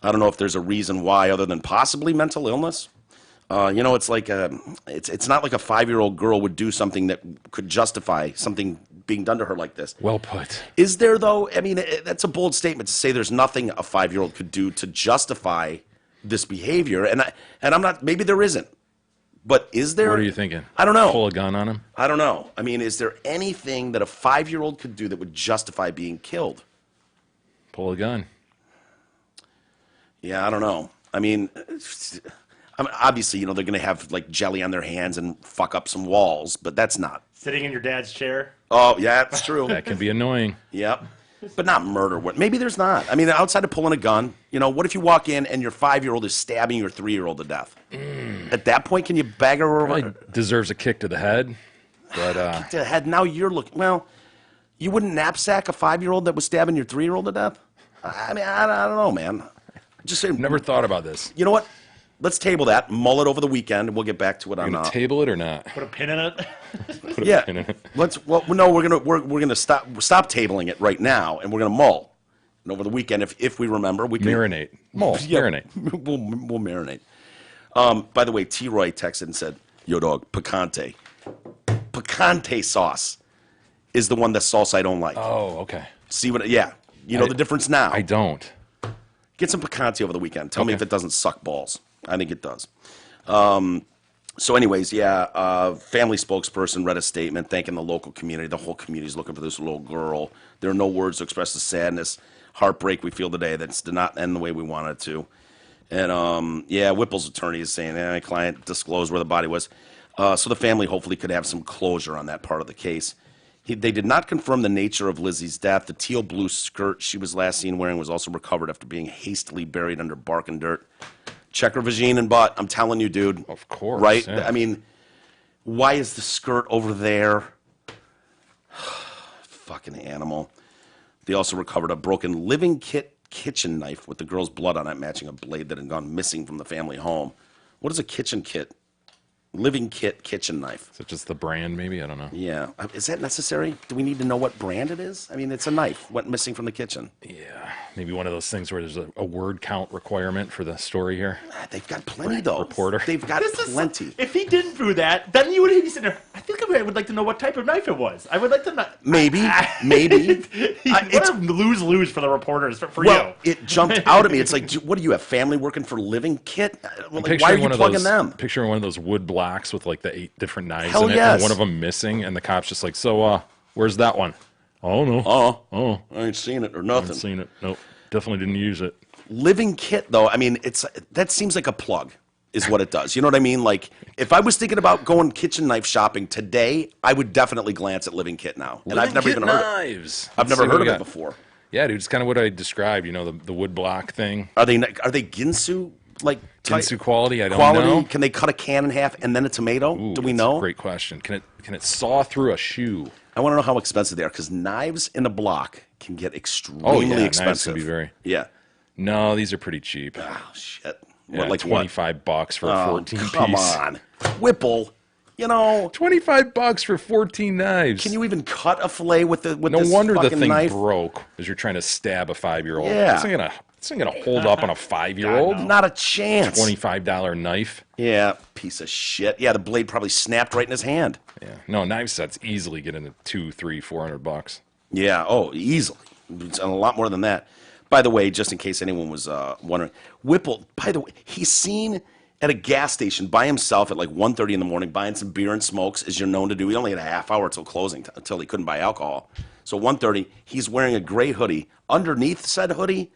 I don't know if there's a reason why other than possibly mental illness. It's like it's not like a 5-year-old girl would do something that could justify something being done to her like this. Well put. Is there, though? I mean, that's a bold statement to say there's nothing a 5-year-old could do to justify this behavior. And I'm not, maybe there isn't. But is there? What are you thinking? I don't know. Pull a gun on him? I don't know. I mean, is there anything that a 5-year-old could do that would justify being killed? Pull a gun. Yeah, I don't know. I mean, obviously, they're going to have like jelly on their hands and fuck up some walls, but that's not. Sitting in your dad's chair. Oh, yeah, that's true. That can be annoying. Yep. But not murder. Maybe there's not. I mean, outside of pulling a gun, what if you walk in and your 5-year-old is stabbing your 3-year-old to death? At that point, can you bag her over? Probably deserves a kick to the head. But Kick to the head. Now you're looking. Well, you wouldn't knapsack a 5-year-old that was stabbing your 3-year-old to death? I mean, I don't know, man. Just say, never thought about this. You know what? Let's table that, mull it over the weekend, and we'll get back to it Are on. you gonna table it or not? Put a pin in it. Put a Yeah. pin in it. No, we're gonna stop tabling it right now, and we're gonna mull. And over the weekend, if we remember, we can Marinate. Mull. Yeah, Marinate. We'll marinate. By the way, T. Roy texted and said, "Yo, dog, picante. Picante sauce is the one that salsa I don't like. Oh, okay. See what? Yeah, you know the difference now. I don't. Get some picante over the weekend. Tell me Okay. if it doesn't suck balls. I think it does. So anyways, family spokesperson read a statement thanking the local community. The whole community is looking for this little girl. There are no words to express the sadness, heartbreak we feel today. That's did not end the way we wanted it to. And Whipple's attorney is saying, my client disclosed where the body was. So the family hopefully could have some closure on that part of the case. They did not confirm the nature of Lizzie's death. The teal blue skirt she was last seen wearing was also recovered after being hastily buried under bark and dirt. Check her vagine and butt. I'm telling you, dude. Of course. Right? Yeah. I mean, why is the skirt over there? Fucking animal. They also recovered a broken living kit kitchen knife with the girl's blood on it, matching a blade that had gone missing from the family home. What is a kitchen kit? Living kit kitchen knife. Is it just the brand, maybe? I don't know. Yeah. Is that necessary? Do we need to know what brand it is? I mean, it's a knife. Went missing from the kitchen. Yeah. Maybe one of those things where there's a word count requirement for the story here. They've got plenty, though. Reporter. They've got plenty. If he didn't do that, then you would be sitting there. I think I would like to know what type of knife it was. I would like to know. Maybe. It's a lose-lose for the reporters, for you. It jumped out at me. It's like, what do you have, family working for living kit? Like, why are you plugging them? Picturing one of those wood blocks with like the 8 different knives Hell in it, yes. and one of them missing, and the cop's just like, so, where's that one? Oh, no. Oh, I ain't seen it or I nothing. haven't seen it. Nope. Definitely didn't use it. Living kit, though, I mean, that seems like a plug is what it does. You know what I mean? Like, if I was thinking about going kitchen knife shopping today, I would definitely glance at Living Kit now. And I've never even heard knives. I've never heard of it before. Yeah, dude, it's kind of what I described, the wood block thing. Are they Ginsu, like, type Ginsu quality, I don't quality? know. Can they cut a can in half and then a tomato? Ooh, Do we that's know? a great question. Can it saw through a shoe? I want to know how expensive they are, because knives in a block can get extremely knives expensive. can be very. Yeah. No, these are pretty cheap. Oh, shit. Yeah, What, like $25 for a 14 piece. Come on. Whipple, $25 for 14 knives. can you even cut a fillet with No this wonder the fucking thing knife? broke as you're trying to stab a 5-year-old. Yeah. This ain't gonna hold up on a 5-year-old. Not a chance. $25 knife. Yeah, piece of shit. Yeah, the blade probably snapped right in his hand. Yeah. No, knife sets easily get into $200-$400. Yeah, easily. It's a lot more than that. By the way, just in case anyone was wondering, Whipple, by the way, he's seen at a gas station by himself at like 1:30 in the morning buying some beer and smokes, as you're known to do. He only had a half hour till closing, until he couldn't buy alcohol. So 1:30, he's wearing a gray hoodie. Underneath said hoodie,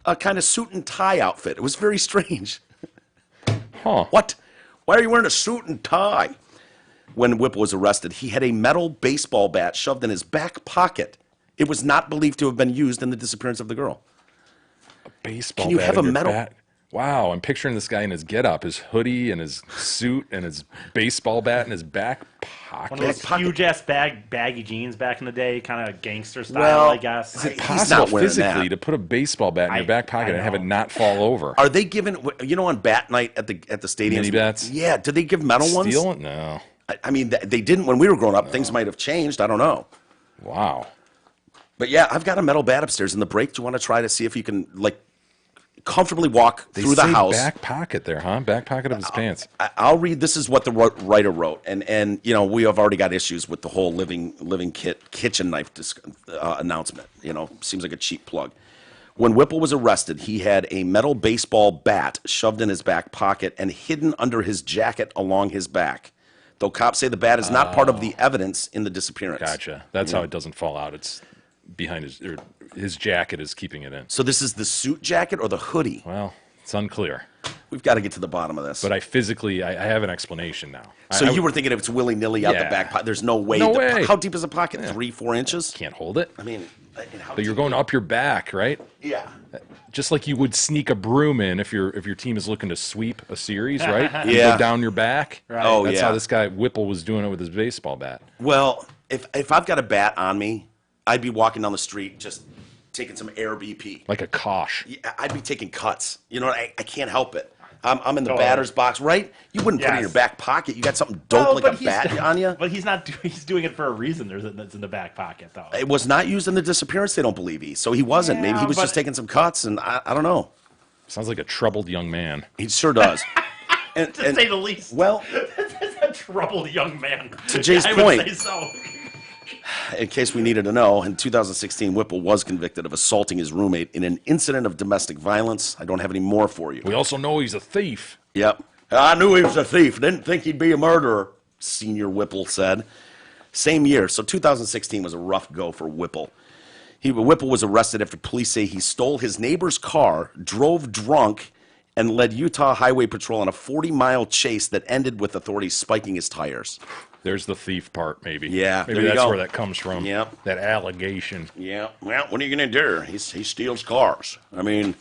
a kind of suit and tie outfit. It was very strange. Huh. What? Why are you wearing a suit and tie? When Whipple was arrested, he had a metal baseball bat shoved in his back pocket. It was not believed to have been used in the disappearance of the girl. Baseball Can you bat have in a your metal- bat? Wow, I'm picturing this guy in his getup, his hoodie and his suit and his baseball bat in his back One of pocket. those pocket- huge-ass baggy jeans back in the day, kind of gangster style, Well, I guess. Is it He's possible not wearing physically that. to put a baseball bat in your back pocket I and have it know. not fall over? Are they giving, on bat night at the stadium? Mini bats? Yeah, do they give metal ones? Steel? No. I mean, they didn't when we were growing up. Things might have changed. I don't know. Wow. But yeah, I've got a metal bat upstairs in the break. Do you want to try to see if you can like comfortably walk They through the say house? back pocket there, huh? Back pocket of his pants. I'll read. This is what the writer wrote, and you know we have already got issues with the whole living kitchen knife announcement. You know, seems like a cheap plug. When Whipple was arrested, he had a metal baseball bat shoved in his back pocket and hidden under his jacket along his back. Though cops say the bat is not part of the evidence in the disappearance. Gotcha. That's how it doesn't fall out. It's behind his jacket is keeping it in. So this is the suit jacket or the hoodie? Well, it's unclear. We've got to get to the bottom of this. But I have an explanation now. So you were thinking if it's willy-nilly out the Yeah. back pocket, there's no way. No way. How deep is the pocket? 3-4 inches? Can't hold it. I mean, how But you're deep- going up your back, right? Yeah. Just like you would sneak a broom in if your team is looking to sweep a series, right? You Yeah. go down your back. Right. Oh, That's yeah. how this guy Whipple was doing it with his baseball bat. Well, if I've got a bat on me, I'd be walking down the street just taking some air BP. Like a Kosh. Yeah, I'd be taking cuts. You know, I can't help it. I'm in the Totally. batter's box, right? You wouldn't put it in Yes. your back pocket. You got something dope Well, like but a bat on you. But he's not. He's doing it for a reason. That's in the back pocket, though. It was not used in the disappearance. They don't believe he. So he wasn't. Maybe he Yeah, was just but- taking some cuts, and I don't know. Sounds like a troubled young man. He sure does. and, To say the least. well, That's a troubled young man. To Jay's I point. would say so. in case we needed to know, in 2016, Whipple was convicted of assaulting his roommate in an incident of domestic violence. I don't have any more for you. We also know he's a thief. Yep. I knew he was a thief. Didn't think he'd be a murderer, Senior Whipple said. Same year, so 2016 was a rough go for Whipple. Whipple was arrested after police say he stole his neighbor's car, drove drunk, and led Utah Highway Patrol on a 40-mile chase that ended with authorities spiking his tires. There's the thief part, maybe. Yeah, Maybe there you that's go. where that comes from. Yep. That allegation. Yeah, well, what are you going to do? He steals cars. I mean,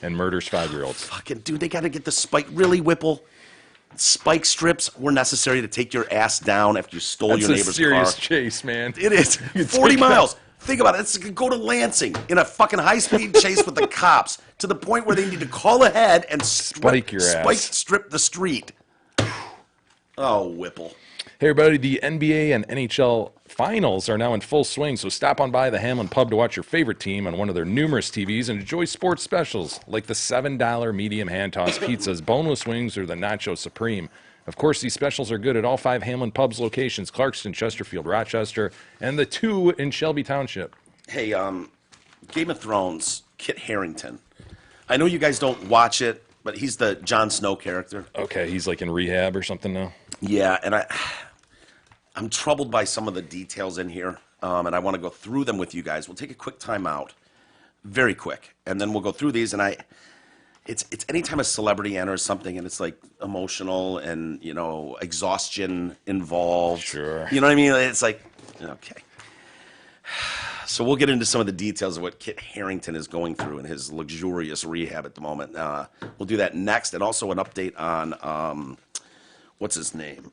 And murders 5-year-olds. fucking dude, they got to get the spike. Really, Whipple? Spike strips were necessary to take your ass down after you stole That's your a neighbor's serious car. chase, man. It is. You 40 take that- miles. Think about it. It's like go to Lansing in a fucking high-speed chase with the cops to the point where they need to call ahead and Spike your ass. strip the street. Oh, Whipple. Hey, everybody, the NBA and NHL finals are now in full swing, so stop on by the Hamlin Pub to watch your favorite team on one of their numerous TVs and enjoy sports specials like the $7 medium hand-tossed pizzas, boneless wings, or the Nacho Supreme. Of course, these specials are good at all 5 Hamlin Pubs locations, Clarkston, Chesterfield, Rochester, and the 2 in Shelby Township. Hey, Game of Thrones, Kit Harington. I know you guys don't watch it, but he's the Jon Snow character. Okay, he's like in rehab or something now? Yeah, and I'm troubled by some of the details in here, and I want to go through them with you guys. We'll take a quick time out, very quick, and then we'll go through these. And it's anytime a celebrity enters something and it's like emotional and exhaustion involved. Sure. You know what I mean? It's like okay. So we'll get into some of the details of what Kit Harington is going through in his luxurious rehab at the moment. We'll do that next, and also an update on what's his name?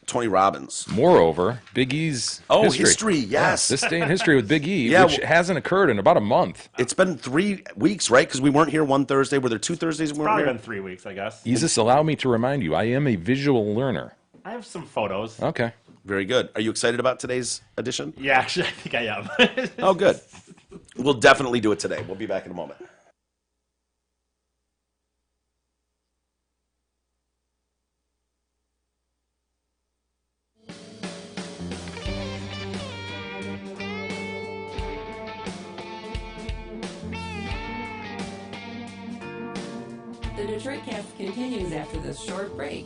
Tony Robbins. Moreover, Big E's history, yes. This day in history with Big E, Yeah, which hasn't occurred in about a month. It's been 3 weeks, right? Because we weren't here one Thursday. Were there 2 Thursdays we weren't Probably here? been 3 weeks, I guess. Jesus, allow me to remind you, I am a visual learner. I have some photos. Okay. Very good. Are you excited about today's edition? Yeah, actually, I think I am. Oh, good. We'll definitely do it today. We'll be back in a moment. The Detroit Cast continues after this short break.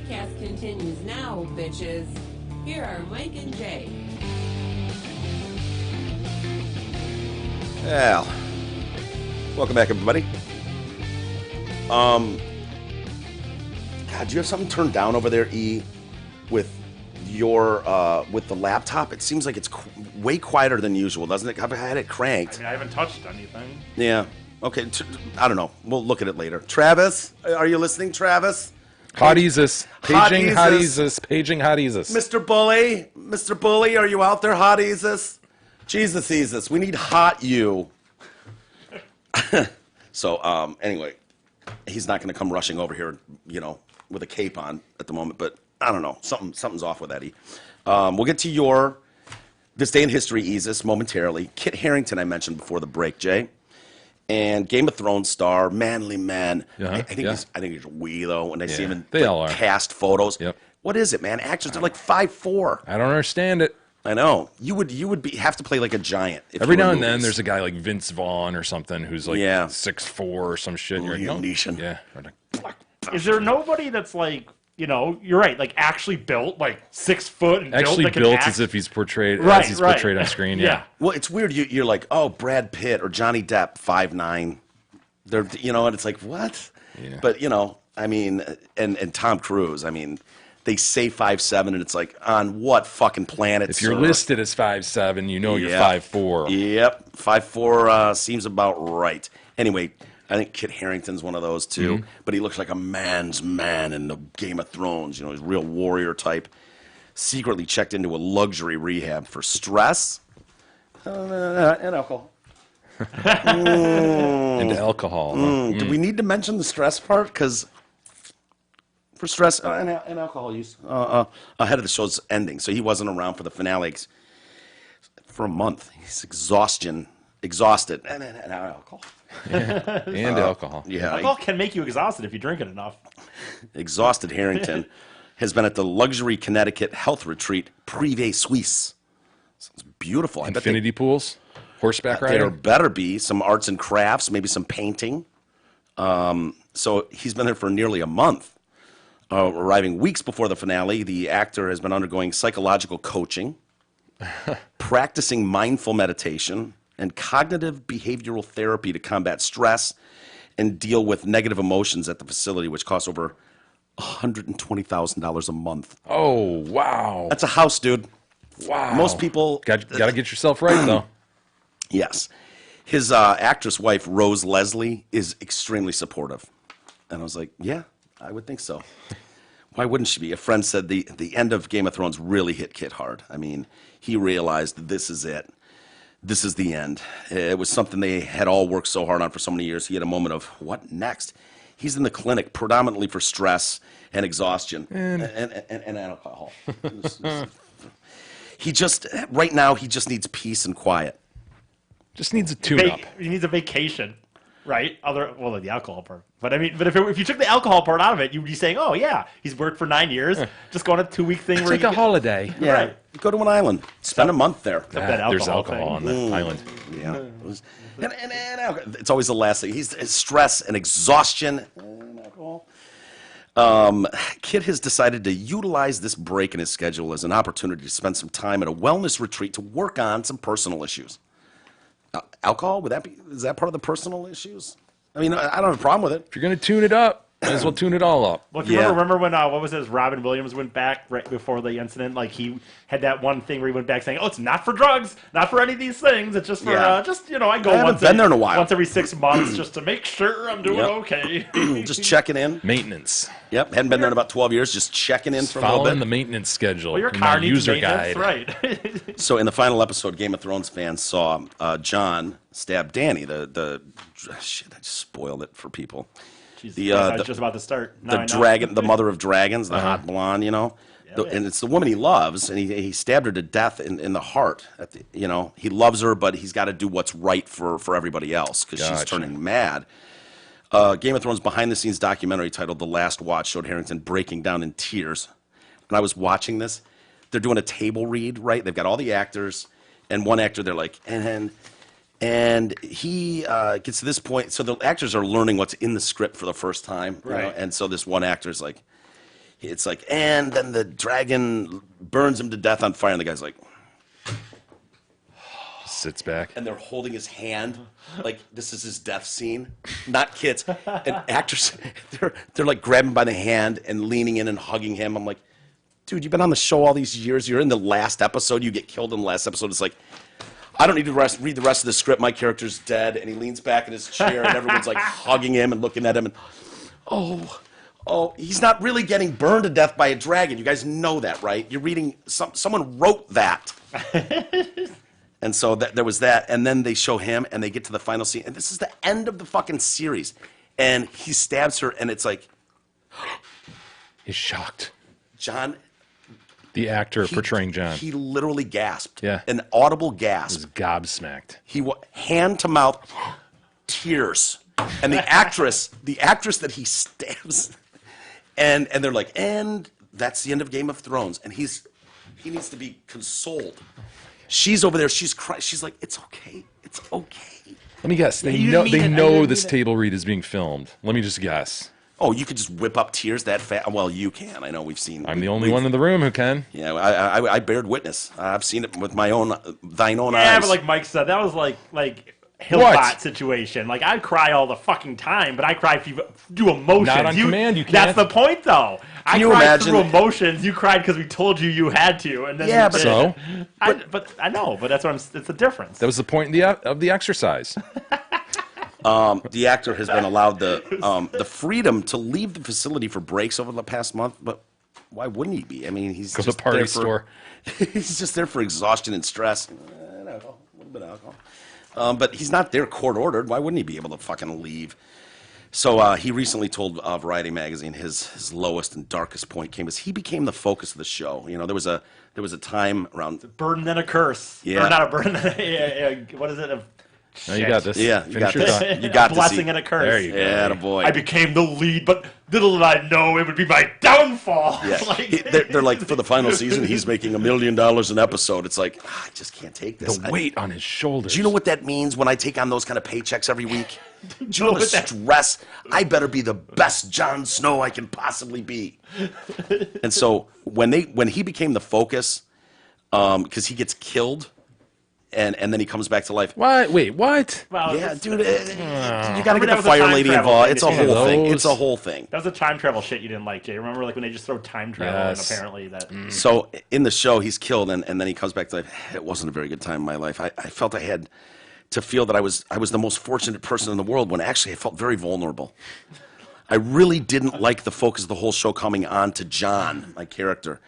cast continues now, bitches. Here are Mike and Jay. Well, welcome back, everybody. God, do you have something turned down over there, E, with your with the laptop? It seems like it's way quieter than usual, doesn't it? I've had it cranked. I mean, I haven't touched anything. Yeah. Okay. I don't know. We'll look at it later. Travis, are you listening, Travis? Hotiesus. Paging Hotiesus. Hotiesus. Paging Hotiesus. Mr. Bully, Mr. Bully, are you out there, Hotiesus? Jesus, Jesus, we need hot you. So, anyway, he's not going to come rushing over here, with a cape on at the moment. But I don't know, something's off with Eddie. We'll get to your This Day in History, Easus, momentarily. Kit Harington, I mentioned before the break, Jay. And Game of Thrones star, manly man. Uh-huh, I think he's a wee, though, when I see him in they all are. cast photos. Yep. What is it, man? Actors are like 5'4". I don't understand it. I know. You would have to play like a giant. If Every you were now in and then movies. there's a guy like Vince Vaughn or something who's like 6'4" or some shit. And you're Liam like, Neeson. Yeah. Is there nobody that's like, you're right, like actually built, like 6 foot and Actually built, that can built act? as if he's portrayed Right, as he's right. portrayed on screen. Yeah. Well, it's weird. You're like, oh, Brad Pitt or Johnny Depp, 5'9". They're, and it's like, what? Yeah. But, I mean, and Tom Cruise, I mean, they say 5'7", and it's like, on what fucking planet, If you're sir? listed as 5'7", you know you're Yeah. 5'4". Yep, 5'4" seems about right. Anyway, I think Kit Harington's one of those too, Mm-hmm. but he looks like a man's man in the Game of Thrones. He's a real warrior type. Secretly checked into a luxury rehab for stress and alcohol. Into alcohol. huh? Do we need to mention the stress part? Because for stress and alcohol use ahead of the show's ending, so he wasn't around for the finale for a month. He's exhausted, and alcohol. And alcohol. Yeah, Alcohol can make you exhausted if you drink it enough. exhausted Harrington has been at the luxury Connecticut health retreat Privé Suisse. Sounds beautiful. I bet Infinity pools. Horseback there riding. better be some arts and crafts, maybe some painting. So he's been there for nearly a month. Arriving weeks before the finale, the actor has been undergoing psychological coaching, practicing mindful meditation, and cognitive behavioral therapy to combat stress and deal with negative emotions at the facility, which costs over $120,000 a month. Oh, wow. That's a house, dude. Wow. Most people... Got to get yourself right, though. Yes. His actress wife, Rose Leslie, is extremely supportive. And I was like, yeah, I would think so. Why wouldn't she be? A friend said the end of Game of Thrones really hit Kit hard. I mean, he realized this is it. This is the end. It was something they had all worked so hard on for so many years. He had a moment of, what next? He's in the clinic predominantly for stress and exhaustion and alcohol. Right now, he just needs peace and quiet. Just needs a tune-up. He needs a vacation, right? The alcohol part. But I mean, if you took the alcohol part out of it, you'd be saying, oh yeah, he's worked for 9 years, just go on a 2-week thing where Take a holiday. Yeah, Right. go to an island, spend a month there. that There's alcohol alcohol on thing. the island. Yeah, and alcohol. It's always the last thing. He's stress and exhaustion and alcohol. Kit has decided to utilize this break in his schedule as an opportunity to spend some time at a wellness retreat to work on some personal issues. Alcohol, is that part of the personal issues? I mean, I don't have a problem with it. If you're going to tune it up, might as well tune it all up. Well, if you Yeah. remember when what was it? Robin Williams went back right before the incident. Like he had that one thing where he went back saying, "Oh, it's not for drugs, not for any of these things. It's just for Yeah. I go I haven't once been there in a while. once every 6 months just to make sure I'm doing Yep. okay." Just checking in. Maintenance. Yep, hadn't been there in about 12 years. Just checking in for a little Following bit. the maintenance schedule. Well, your in car my needs user maintenance, guide. right? So in the final episode, Game of Thrones fans saw Jon stab Dany. The shit, I just spoiled it for people. Jesus Christ, I was just about to start. Now I The know. dragon, the mother of dragons, the hot blonde, and it's the woman he loves, and he stabbed her to death in the heart. He loves her, but he's got to do what's right for everybody else because she's Gotcha. turning mad. Game of Thrones behind-the-scenes documentary titled "The Last Watch" showed Harrington breaking down in tears. When I was watching this, they're doing a table read, right? They've got all the actors, and one actor, they're like, and he gets to this point. So the actors are learning what's in the script for the first time, Right. And so this one actor's like, it's like, and then the dragon burns him to death on fire, and the guy's like, Sits back. and they're holding his hand like this is his death scene. Not kids. And actors, they're like grabbing him by the hand and leaning in and hugging him. I'm like, dude, you've been on the show all these years. You're in the last episode. You get killed in the last episode. It's like, I don't need to read the rest of the script. My character's dead. And he leans back in his chair and everyone's like hugging him and looking at him. And oh, he's not really getting burned to death by a dragon. You guys know that, right? You're reading, someone wrote that. And so there was that, and then they show him, and they get to the final scene, and this is the end of the fucking series, and he stabs her, and it's like, He's shocked. John, The actor portraying John. he literally gasped, Yeah. an audible was gasp. gobsmacked. He hand to mouth, tears, and the actress that he stabs, and they're like, and that's the end of Game of Thrones, and he needs to be consoled. She's over there. She's crying. She's like, "It's okay. It's okay." Let me guess. They you know didn't mean they it. I know didn't this mean it. table read is being filmed. Let me just guess. Oh, you could just whip up tears that fast. Well, you can. I know we've seen. I'm the only one in the room who can. Yeah, I bared witness. I've seen it with my own, thine own Yeah, eyes. but like Mike said, that was like What? Hillbot situation. Like I cry all the fucking time, but I cry if you do emotions. Not on command, you That's can't. the point, though. I you cried imagine- through emotions. You cried because we told you had to, and then Yeah, you but- did. So? But I know, but that's what it's the difference. That was the point of the exercise. The actor has been allowed the freedom to leave the facility for breaks over the past month, but why wouldn't he be? I mean, he's Go to just the party there for, store. He's just there for exhaustion and stress. A little bit of alcohol. But he's not there court ordered. Why wouldn't he be able to fucking leave? So he recently told Variety magazine his lowest and darkest point came as he became the focus of the show. You know, there was a time around. Burden than a curse. Yeah. Or not a burden. What is it? Now you got this. Yeah, you Finish got your this. thought. You got a to blessing see. and a curse. There you go. Yeah, the boy. I became the lead, but little did I know it would be my downfall. Yeah. Like- They're like, for the final season, he's making $1 million an episode. It's like, I just can't take this. The weight on his shoulders. Do you know what that means when I take on those kind of paychecks every week? Do you know the what that- stress? I better be the best Jon Snow I can possibly be. And so when he became the focus, because he gets killed, and then he comes back to life. What? Wait, what? Well, Yeah, it's- dude, you got to Remember get that the was a fire time lady travel involved. thing It's a that whole thing. those- It's a whole thing. That was a time travel shit you didn't like, Jay. Remember, like when they just throw time travel Yes. and apparently that. So in the show, he's killed, and then he comes back to life. It wasn't a very good time in my life. I felt I had to feel that I was the most fortunate person in the world when actually I felt very vulnerable. I really didn't like the focus of the whole show coming on to John, my character.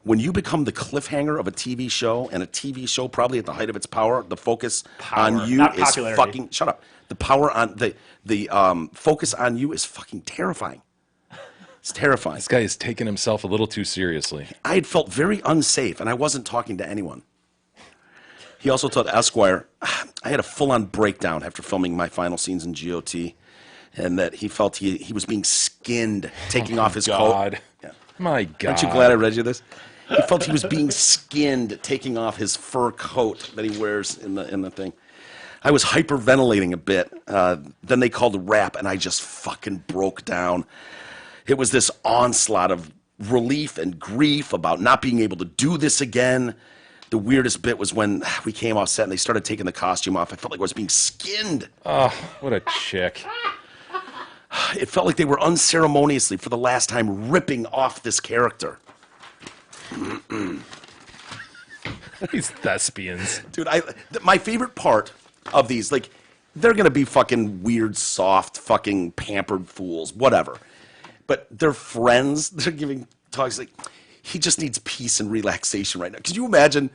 When you become the cliffhanger of a TV show, and a TV show probably at the height of its power, the focus on you not is popularity. fucking shut up. The power on the focus on you is fucking terrifying. It's terrifying. This guy is taking himself a little too seriously. I had felt very unsafe, and I wasn't talking to anyone. He also told Esquire, I had a full-on breakdown after filming my final scenes in GOT, and that he felt he was being skinned, taking off his God. coat. Yeah. My God. Aren't you glad I read you this? He felt he was being skinned, taking off his fur coat that he wears in the thing. I was hyperventilating a bit. Then they called a wrap, and I just fucking broke down. It was this onslaught of relief and grief about not being able to do this again. The weirdest bit was when we came off set and they started taking the costume off. I felt like I was being skinned. Oh, what a chick. It felt like they were unceremoniously, for the last time, ripping off this character. These thespians. Dude, my favorite part of these, like, they're going to be fucking weird, soft, fucking pampered fools, whatever. But they're friends. They're giving talks like, he just needs peace and relaxation right now. Could you imagine?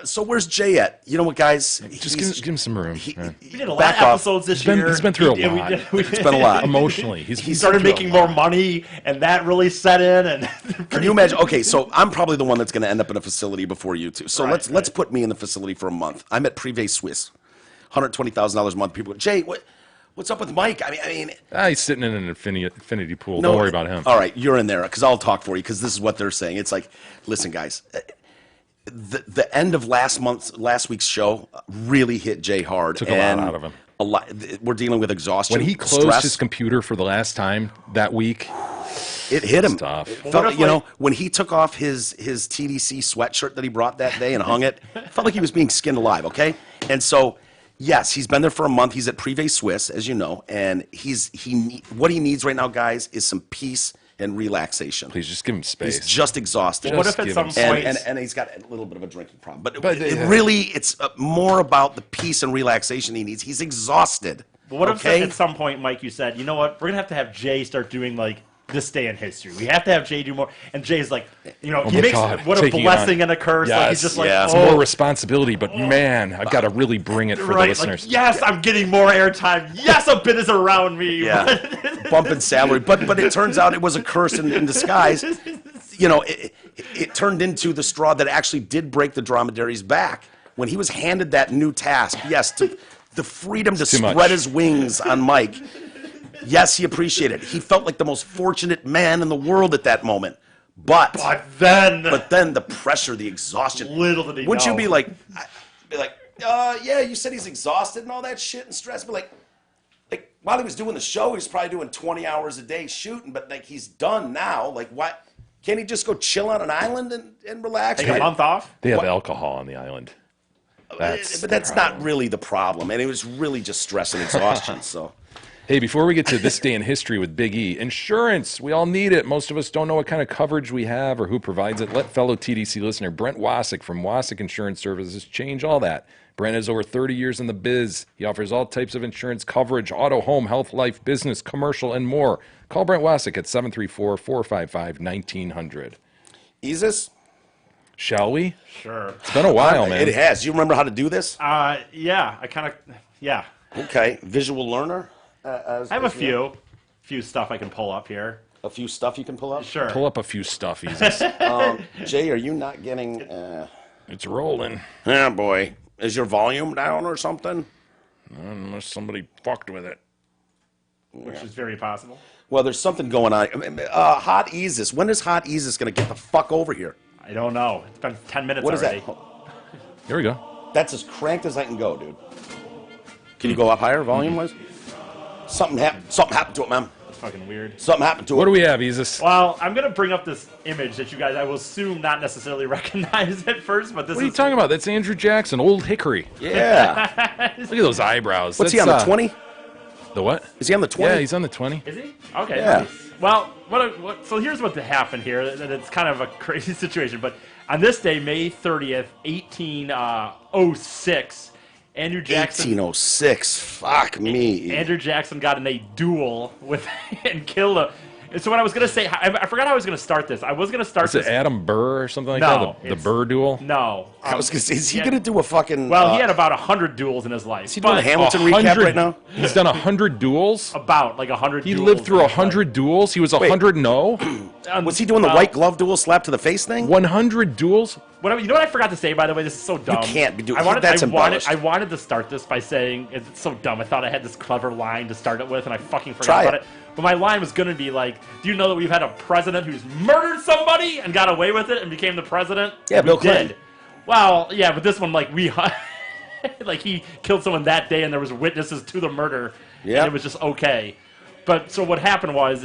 So where's Jay at? You know what, guys? Just give him some room. man. We did a lot Back of off. episodes this He's been- year. he's been through a We lot. It's been a lot. Emotionally. He He started making more money, and that really set in. And Can you imagine? Okay, so I'm probably the one that's going to end up in a facility before you two. So Right, let's put me in the facility for a month. I'm at Privé Suisse, $120,000 a month. People go, Jay, what's up with Mike? I mean, He's sitting in an infinity pool. Don't worry about him. All right, you're in there because I'll talk for you because this is what they're saying. It's like, listen, guys, the end of last week's show really hit Jay hard. Took a lot out of him. a lot. We're dealing with exhaustion. When he closed stress. his computer for the last time that week, It hit him. tough. Felt, when he took off his TDC sweatshirt that he brought that day and hung it, felt like he was being skinned alive, okay? And so, yes, he's been there for a month. He's at Privé Suisse, as you know, and what he needs right now, guys, is some peace and relaxation. please just give him space. He's just exhausted. What if at give some him point, And he's got a little bit of a drinking problem. But But, really, it's more about the peace and relaxation he needs. He's exhausted. what if okay? at some point, Mike, you said, you know what, we're going to have Jay start doing, like, this day in history. We have to have Jay do more. And Jay's like, he my makes God, what a taking it blessing on. and a curse. Like, he's Yes, just like, yeah. It's oh, more responsibility, but man, I've got to really bring it for the right, listeners. like, yes, I'm getting more airtime. Yes, a bit is around me. Yeah, bumping salary. But it turns out it was a curse in disguise. It turned into the straw that actually did break the dromedary's back when he was handed that new task. Yes, the freedom to too much. spread his wings on Mike. Yes, he appreciated it. He felt like the most fortunate man in the world at that moment. But then the pressure, the exhaustion. Little did he Wouldn't know. you be like, yeah, you said he's exhausted and all that shit and stressed, but like while he was doing the show, he was probably doing 20 hours a day shooting, but like he's done now. Like what? Can't he just go chill on an island and relax? take a month off. They have What? alcohol on the island. That's But that's not really the problem, and it was really just stress and exhaustion. So. Hey, before we get to this day in history with Big E, insurance, we all need it. Most of us don't know what kind of coverage we have or who provides it. Let fellow TDC listener Brent Wasik from Wasik Insurance Services change all that. Brent has over 30 years in the biz. He offers all types of insurance coverage, auto, home, health, life, business, commercial, and more. Call Brent Wasik at 734-455-1900. Isis? Shall we? Sure. It's been a while, man. It has. You remember how to do this? Yeah, I kind of, yeah. Okay. Visual learner? I have a few stuff I can pull up here. A few stuff you can pull up? Sure. Pull up a few stuff, Isis. Jay, are you not getting... It's rolling. Oh, boy. Is your volume down or something? Unless somebody fucked with it. Which is very possible. Well, there's something going on. Hot Isis. When is Hot Isis going to get the fuck over here? I don't know. It's been 10 minutes What is already. that? Here we go. That's as cranked as I can go, dude. Can you go up higher, volume-wise? Something happened to it, man. That's fucking weird. Something happened to it. What do we have, Isis? Well, I'm going to bring up this image that you guys, I will assume, not necessarily recognize at first, but this What are you is... talking about? That's Andrew Jackson, Old Hickory. Yeah. Look at those eyebrows. What's he on, the 20? The what? Is he on the 20? Yeah, he's on the 20. Is he? Okay. Yeah. Nice. Well, so here's what happened here. That it's kind of a crazy situation, but on this day, May 30th, 1806, Andrew Jackson... 1806. Fuck me. Andrew Jackson got in a duel with and killed a... And so what I was going to say, I forgot how I was going to start this. I was going to start Is it this... Adam Burr or something like No, that? The it's- Burr duel? No. I was going to say, is he yeah. going to do a fucking... Well, he had about 100 duels in his life. is he doing a but Hamilton recap right now? He's done 100 duels? About, like 100 He duels. lived through in his 100 duels? He was 100-0? Was he doing the white glove duel slap to the face thing? 100 duels? You know what I forgot to say, by the way? This is so dumb. can't be doing- I wanted, that's I wanted, embellished. I wanted to start this by saying, it's so dumb. I thought I had this clever line to start it with, and I fucking forgot Try about it. it. But my line was going to be like, do you know that we've had a president who's murdered somebody and got away with it and became the president? Yeah, We Bill Clinton. did. Well, yeah, but this one, like, like he killed someone that day and there was witnesses to the murder. Yeah. And it was just okay. But so what happened was,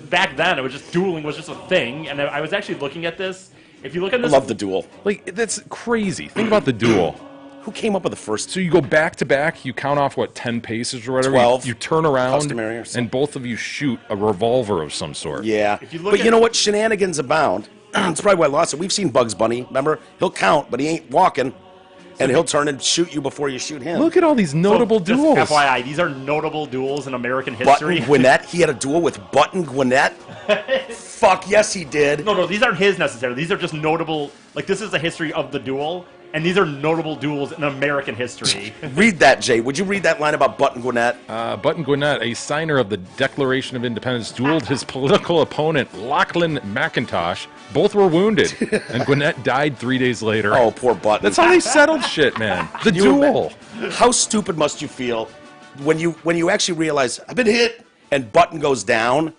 back then, it was just dueling was just a thing. And I was actually looking at this. If you look at I this. love the duel. Like, that's crazy. Think about the duel. Who came up with the first... So you go back to back, you count off, 10 paces or whatever? 12. You turn around, Customary or something. and both of you shoot a revolver of some sort. Yeah. If you look But at- you know what? Shenanigans abound. That's probably why I lost it. We've seen Bugs Bunny. Remember? He'll count, but he ain't walking. And he'll turn and shoot you before you shoot him. Look at all these notable So, just duels. FYI, these are notable duels in American Button history. Gwinnett. He had a duel with Button Gwinnett. Fuck yes, he did. No, these aren't his necessarily. These are just notable. Like, this is the history of the duel, and these are notable duels in American history. Read that, Jay. Would you read that line about Button Gwinnett? Button Gwinnett, a signer of the Declaration of Independence, dueled his political opponent, Lachlan McIntosh. Both were wounded, and Gwinnett died 3 days later. Oh, poor Button. That's how they settled shit, man. The You duel. How stupid must you feel when you actually realize I've been hit and Button goes down,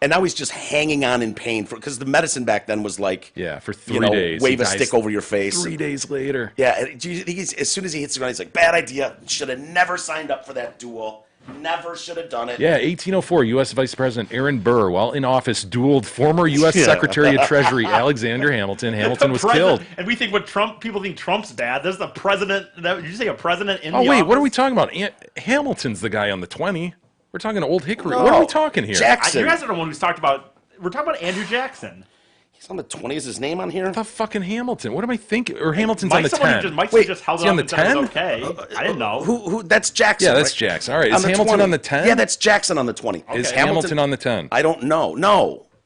And now he's just hanging on in pain because the medicine back then was like, Yeah, for 3 days. wave He a dies stick over your face. 3 days later. Yeah, and as soon as he hits the ground, he's like, bad idea. Should have never signed up for that duel. Never should have done it. Yeah, 1804, U.S. Vice President Aaron Burr, while in office, dueled former U.S. Secretary of Treasury Alexander Hamilton. Hamilton was killed. And we think people think Trump's bad. There's the president. Did you say a president in Oh, the wait, office? what are we talking about? Hamilton's the guy on the 20. We're talking Old Hickory. What are we talking here? Jackson. You guys are the one who's talked about. We're talking about Andrew Jackson. He's on the 20. Is his name on here? The fucking Hamilton. What am I thinking? Or Hamilton's Mike, on the someone 10. Just, Mike Wait, just held is it he up on the and said it was 10? okay. I didn't know. Who? That's Jackson. Yeah, that's right? Jackson. All right, is On the Hamilton 20. on the 10? Yeah, that's Jackson on the 20. Is Okay. Hamilton on the 10? I don't know.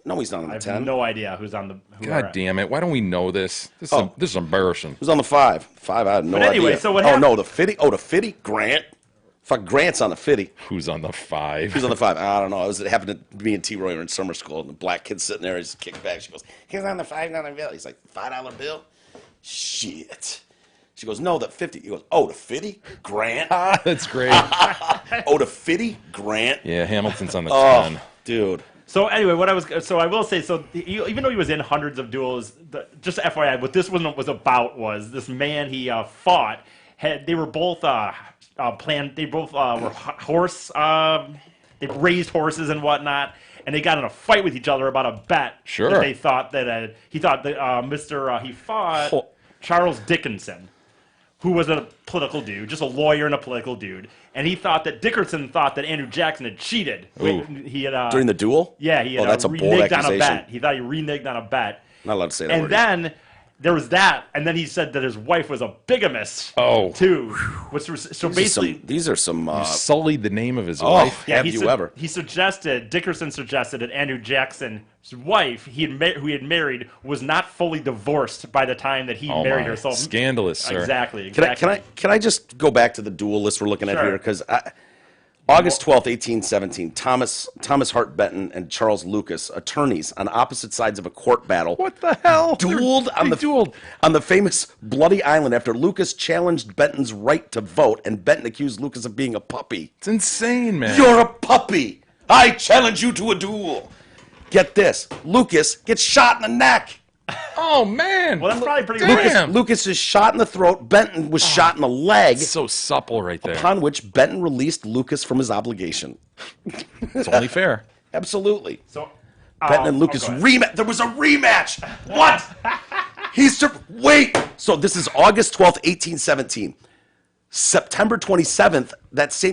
No, he's not on I the have 10. no idea who's on the. God damn it. Why don't we know this? This Oh. is embarrassing. Who's on the 5? 5, I had no But anyway, idea. so what Oh, happened- no, the 50. Oh, the 50? Grant. Fuck, Grant's on the 50. Who's on the 5? Who's on the 5? I don't know. It happened to me and T-Roy were in summer school, and the black kid's sitting there. He just kicks back. She goes, he's on the $5 bill. He's like, $5 bill? Shit. She goes, no, the 50. He goes, oh, the 50? Grant? That's great. Oh, the 50? Grant? Yeah, Hamilton's on the Oh, 10. dude. So anyway, I will say, even though he was in hundreds of duels, just FYI, what this one was about was this man he fought. They were both planned. They both were horse. They raised horses and whatnot, and they got in a fight with each other about a bet. Sure. That they thought that he thought that he fought Charles Dickinson, who was a political dude, just a lawyer and a political dude, and he thought that Dickinson thought that Andrew Jackson had cheated. Ooh. He had During the duel? yeah, he had Oh, that's a bold reneged on a accusation. bet. He thought he reneged on a bet. Not allowed to say that And word. then there was that, and then he said that his wife was a bigamist. Oh. Too. Which was so basically. These are some Sullied the name of his wife. have he you ever? Dickerson suggested that Andrew Jackson's wife, who he had married, was not fully divorced by the time that he Oh married my. her. So Scandalous, sir. Exactly. Can I just go back to the duel list we're looking at Sure. here? Because August 12th, 1817, Thomas Hart Benton and Charles Lucas, attorneys on opposite sides of a court battle, What the hell? dueled They dueled. on the famous Bloody Island after Lucas challenged Benton's right to vote, and Benton accused Lucas of being a puppy. It's insane, man. You're a puppy. I challenge you to a duel. Get this. Lucas gets shot in the neck. Oh, man. Well, that's probably pretty Damn. Lucas is shot in the throat. Benton was shot in the leg. It's so supple right there. Upon which Benton released Lucas from his obligation. It's only fair. Absolutely. So Benton and Lucas go ahead. rematch. There was a rematch. What? Wait. So this is August 12th, 1817. September 27th,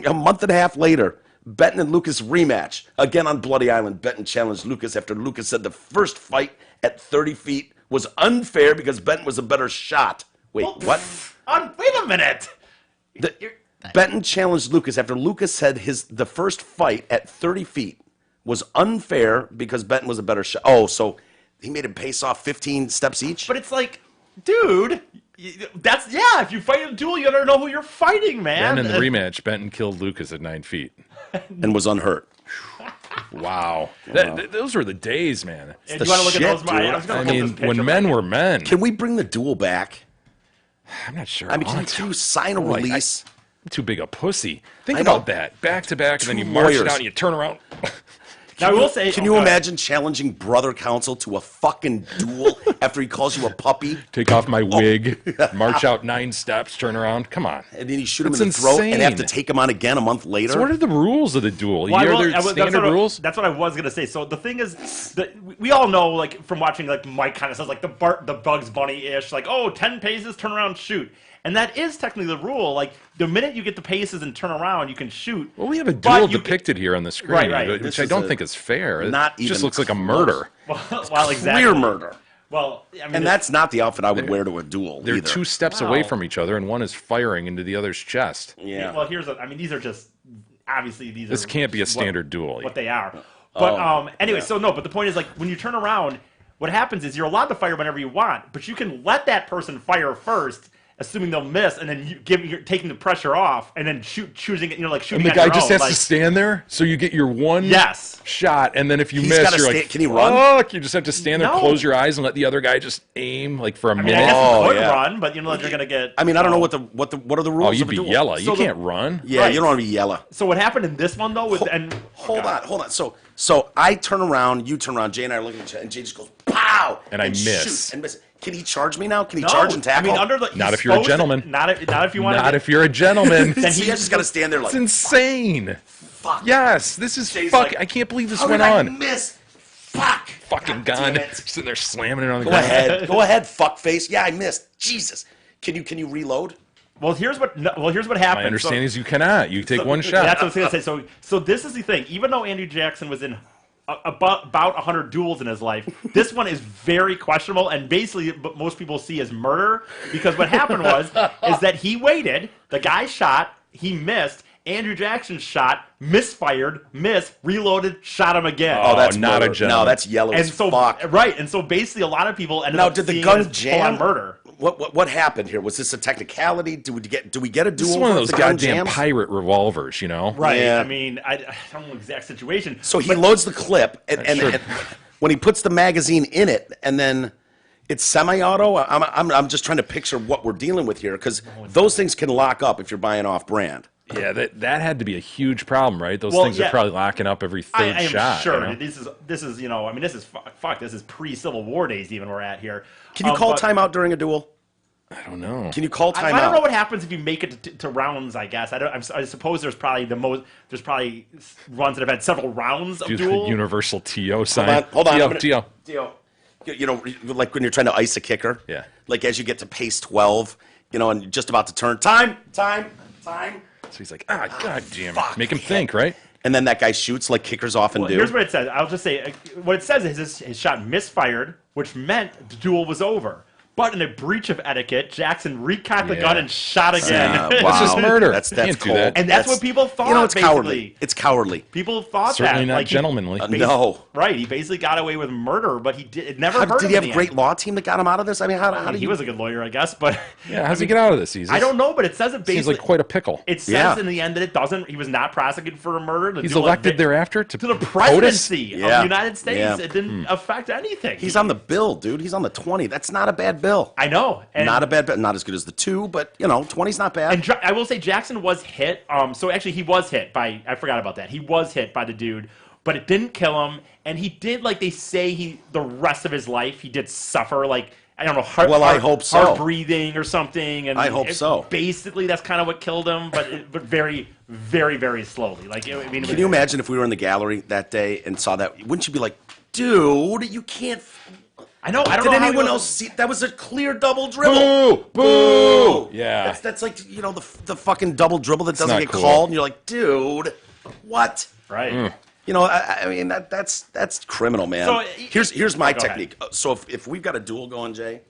a month and a half later, Benton and Lucas rematch. Again on Bloody Island, Benton challenged Lucas after Lucas said the first fight at 30 feet was unfair because Benton was a better shot. Wait, what? Wait a minute. Benton challenged Lucas after Lucas said the first fight at 30 feet was unfair because Benton was a better shot. Oh, so he made him pace off 15 steps each? But it's like, dude, if you fight in a duel, you gotta know who you're fighting, man. And in the rematch, Benton killed Lucas at 9 feet. And was unhurt. Wow. Those were the days, man. And you want to look shit, at those? dude. I was gonna I pull mean, this picture when back. men were men. Can we bring the duel back? I'm not sure. I mean, want can you to. sign a Like, release? I'm too big a pussy. Think I know. about that. Back to back, and then Two you march it lawyers. out and you turn around. Now I will say, Can you imagine challenging brother counsel to a fucking duel after he calls you a puppy? Take off my wig, march out 9 steps, turn around. Come on. And then you shoot him That's in the throat and have to insane. take him on again a month later? So what are the rules of the duel? Well, Are there that's standard what rules? That's what I was gonna say. So the thing is, that we all know, like from watching, like Mike kind of says, like the Bugs Bunny ish, like 10 paces, turn around, shoot. And that is technically the rule. Like the minute you get the paces and turn around, you can shoot. Well, we have a But duel you- depicted here on the screen, Right. which This I is don't a- think is fair. not It just even looks like a close. murder. Well, exactly. Clear murder. Well, I mean, And that's not the outfit I would wear to a duel They're either. 2 steps away Wow. from each other, and one is firing into the other's chest. Yeah. Well, these are just obviously these. This are can't be a what- standard duel. What they are, but anyway, yeah. so no. But the point is, like, when you turn around, what happens is you're allowed to fire whenever you want, but you can let that person fire first. assuming they'll miss, and then you're taking the pressure off, and then choosing it, like shooting. And the on guy your just own, has to stand there, so you get your one shot, and then if you He's miss, gotta you're sta- like, can he run? fuck, you just have to stand there, No. close your eyes, and let the other guy just aim like for a I mean, minute. I guess you Oh, could yeah. run, but you know that you're gonna get. I mean, I don't know what are the rules. Oh, you'd of a be duel? yellow. So You the- can't run. Yeah, Right. you don't want to be yellow. So what happened in this one though? Hold on. So I turn around, you turn around, Jay and I are looking at each other, and Jay just goes, pow! And I miss. shoots and miss. Can he charge me now? Can he No, charge and tackle? I mean, under the Not he's if you're a supposed to- gentleman. Not if you want. Not if you're a gentleman. Then See, he I just got to stand there like, It's insane. fuck. Yes, this is Jay's fuck. like, I can't believe this How went did I on. miss? Fuck. Fucking God gun. damn it. Sitting there slamming it on the Go ground. ahead. Go ahead, fuckface. Yeah, I missed. Jesus. Can you reload? Well, here's what happened. My understanding is you cannot. You take one shot. That's what I was gonna say. So this is the thing. Even though Andrew Jackson was in about 100 duels in his life, this one is very questionable, and basically what most people see as murder, because what happened is that he waited, the guy shot, he missed, Andrew Jackson shot, misfired, reloaded, shot him again. Oh, that's not murder. a gentleman. No, that's yellow and as so fuck. right, and so basically a lot of people ended Now, up did the seeing gun it as jam? full-on murder. What happened here? Was this a technicality? Do we get a duel? This is one of if those the gun goddamn jams? pirate revolvers, you know? Right. Yeah. I mean, I don't know the exact situation. So he loads the clip, and Sure. when he puts the magazine in it, and then it's semi-auto. I'm just trying to picture what we're dealing with here, because those things can lock up if you're buying off-brand. Yeah, that had to be a huge problem, right? Those Well, things yeah. are probably locking up every third I am shot. sure you know? this is I mean this is fuck this is pre-Civil War days even we're at here. Can you call but timeout during a duel? I don't know. Can you call timeout? I don't know what happens if you make it to rounds. I guess I suppose there's probably runs that have had several rounds of Do the duel. universal TO sign. Hold on. TO. You know, like when you're trying to ice a kicker. Yeah. Like as you get to pace 12, and you're just about to turn. Time. So he's like, god damn it. Fuck. Make him think, right? And then that guy shoots like kickers often Well, do. here's what it says. I'll just say what it says is his shot misfired, which meant the duel was over. But in a breach of etiquette, Jackson recocked the Yeah. gun and shot again. Wow. That's just murder. That's You can't do cold. that. And that's what people thought, You know, it's basically. cowardly. It's cowardly. People thought Certainly that. not like, gentlemanly. No. Right. He basically got away with murder, but it never hurt Did him he have in a the great end. law team that got him out of this? I mean, how do He you? was a good lawyer, I guess, but Yeah, how's he get out of this easy? I don't know, but it says it basically. Seems like quite a pickle. It says Yeah. in the end that it doesn't. He was not prosecuted for a murder. The He's duel elected advi- thereafter to the POTUS? presidency of Yeah. the United States. Yeah. It didn't affect anything. He's on the bill, dude. He's on the 20. That's not a bad bill. I know. And, Not a bad bill. Not as good as the 2, but 20's not bad. And I will say Jackson was hit. So actually, he was hit by. I forgot about that. He was hit by the dude, but it didn't kill him. And he did, like they say, the rest of his life he did suffer, like I don't know, I hope so. hard breathing or something. And I hope so. Basically, that's kind of what killed him, but very, very, very slowly. Like I mean, Can you imagine if we were in the gallery that day and saw that? Wouldn't you be like, dude, you can't. I know. I don't Did know how anyone he else was- see? That was a clear double dribble. Boo! Yeah. That's like the fucking double dribble that doesn't not get cool. called, and you're like, dude, what? Right. I mean that's criminal, man. So, here's my go ahead. technique. So if we've got a duel going, Jay,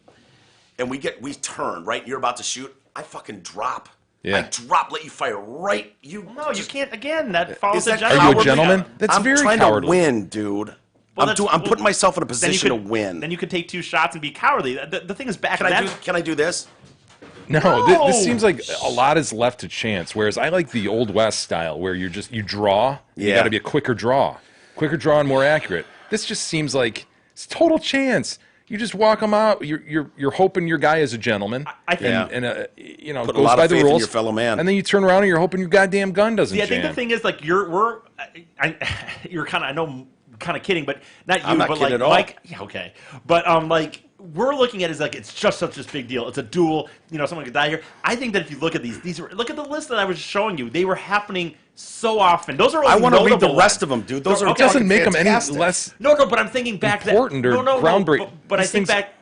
and we turn right, you're about to shoot, I fucking drop. Yeah. I drop, let you fire right. No, you can't. Again, that follows Is the that general. Are you a cowardly? gentleman? That's I'm very trying cowardly. to win, dude. Well, I'm putting myself in a Then you position could- to win. Then you could take 2 shots and be cowardly. The thing is, back Can then. I do this? No, No! This seems like a lot is left to chance. Whereas I like the Old West style, where you draw. You Yeah. got to be a quicker draw and more accurate. This just seems like it's total chance. You just walk them out. You're hoping your guy is a gentleman. I think- and Put a goes lot by of the faith in rules. your fellow man. And then you turn around and you're hoping your goddamn gun doesn't See, I jam. think the thing is, like, you're kind of, I know, kind of kidding, but not you, I'm not but kidding like at all. Mike. Yeah, okay, but like we're looking at it as like it's just such a big deal. It's a duel. Someone could die here. I think that if you look at look at the list that I was showing you. They were happening so often. Those are I only want to read the notable rest ones. of them, dude. Those are it doesn't fucking make them any fantastic. less. No, but I'm thinking back Important that, or no, groundbreaking. But I These think things- back.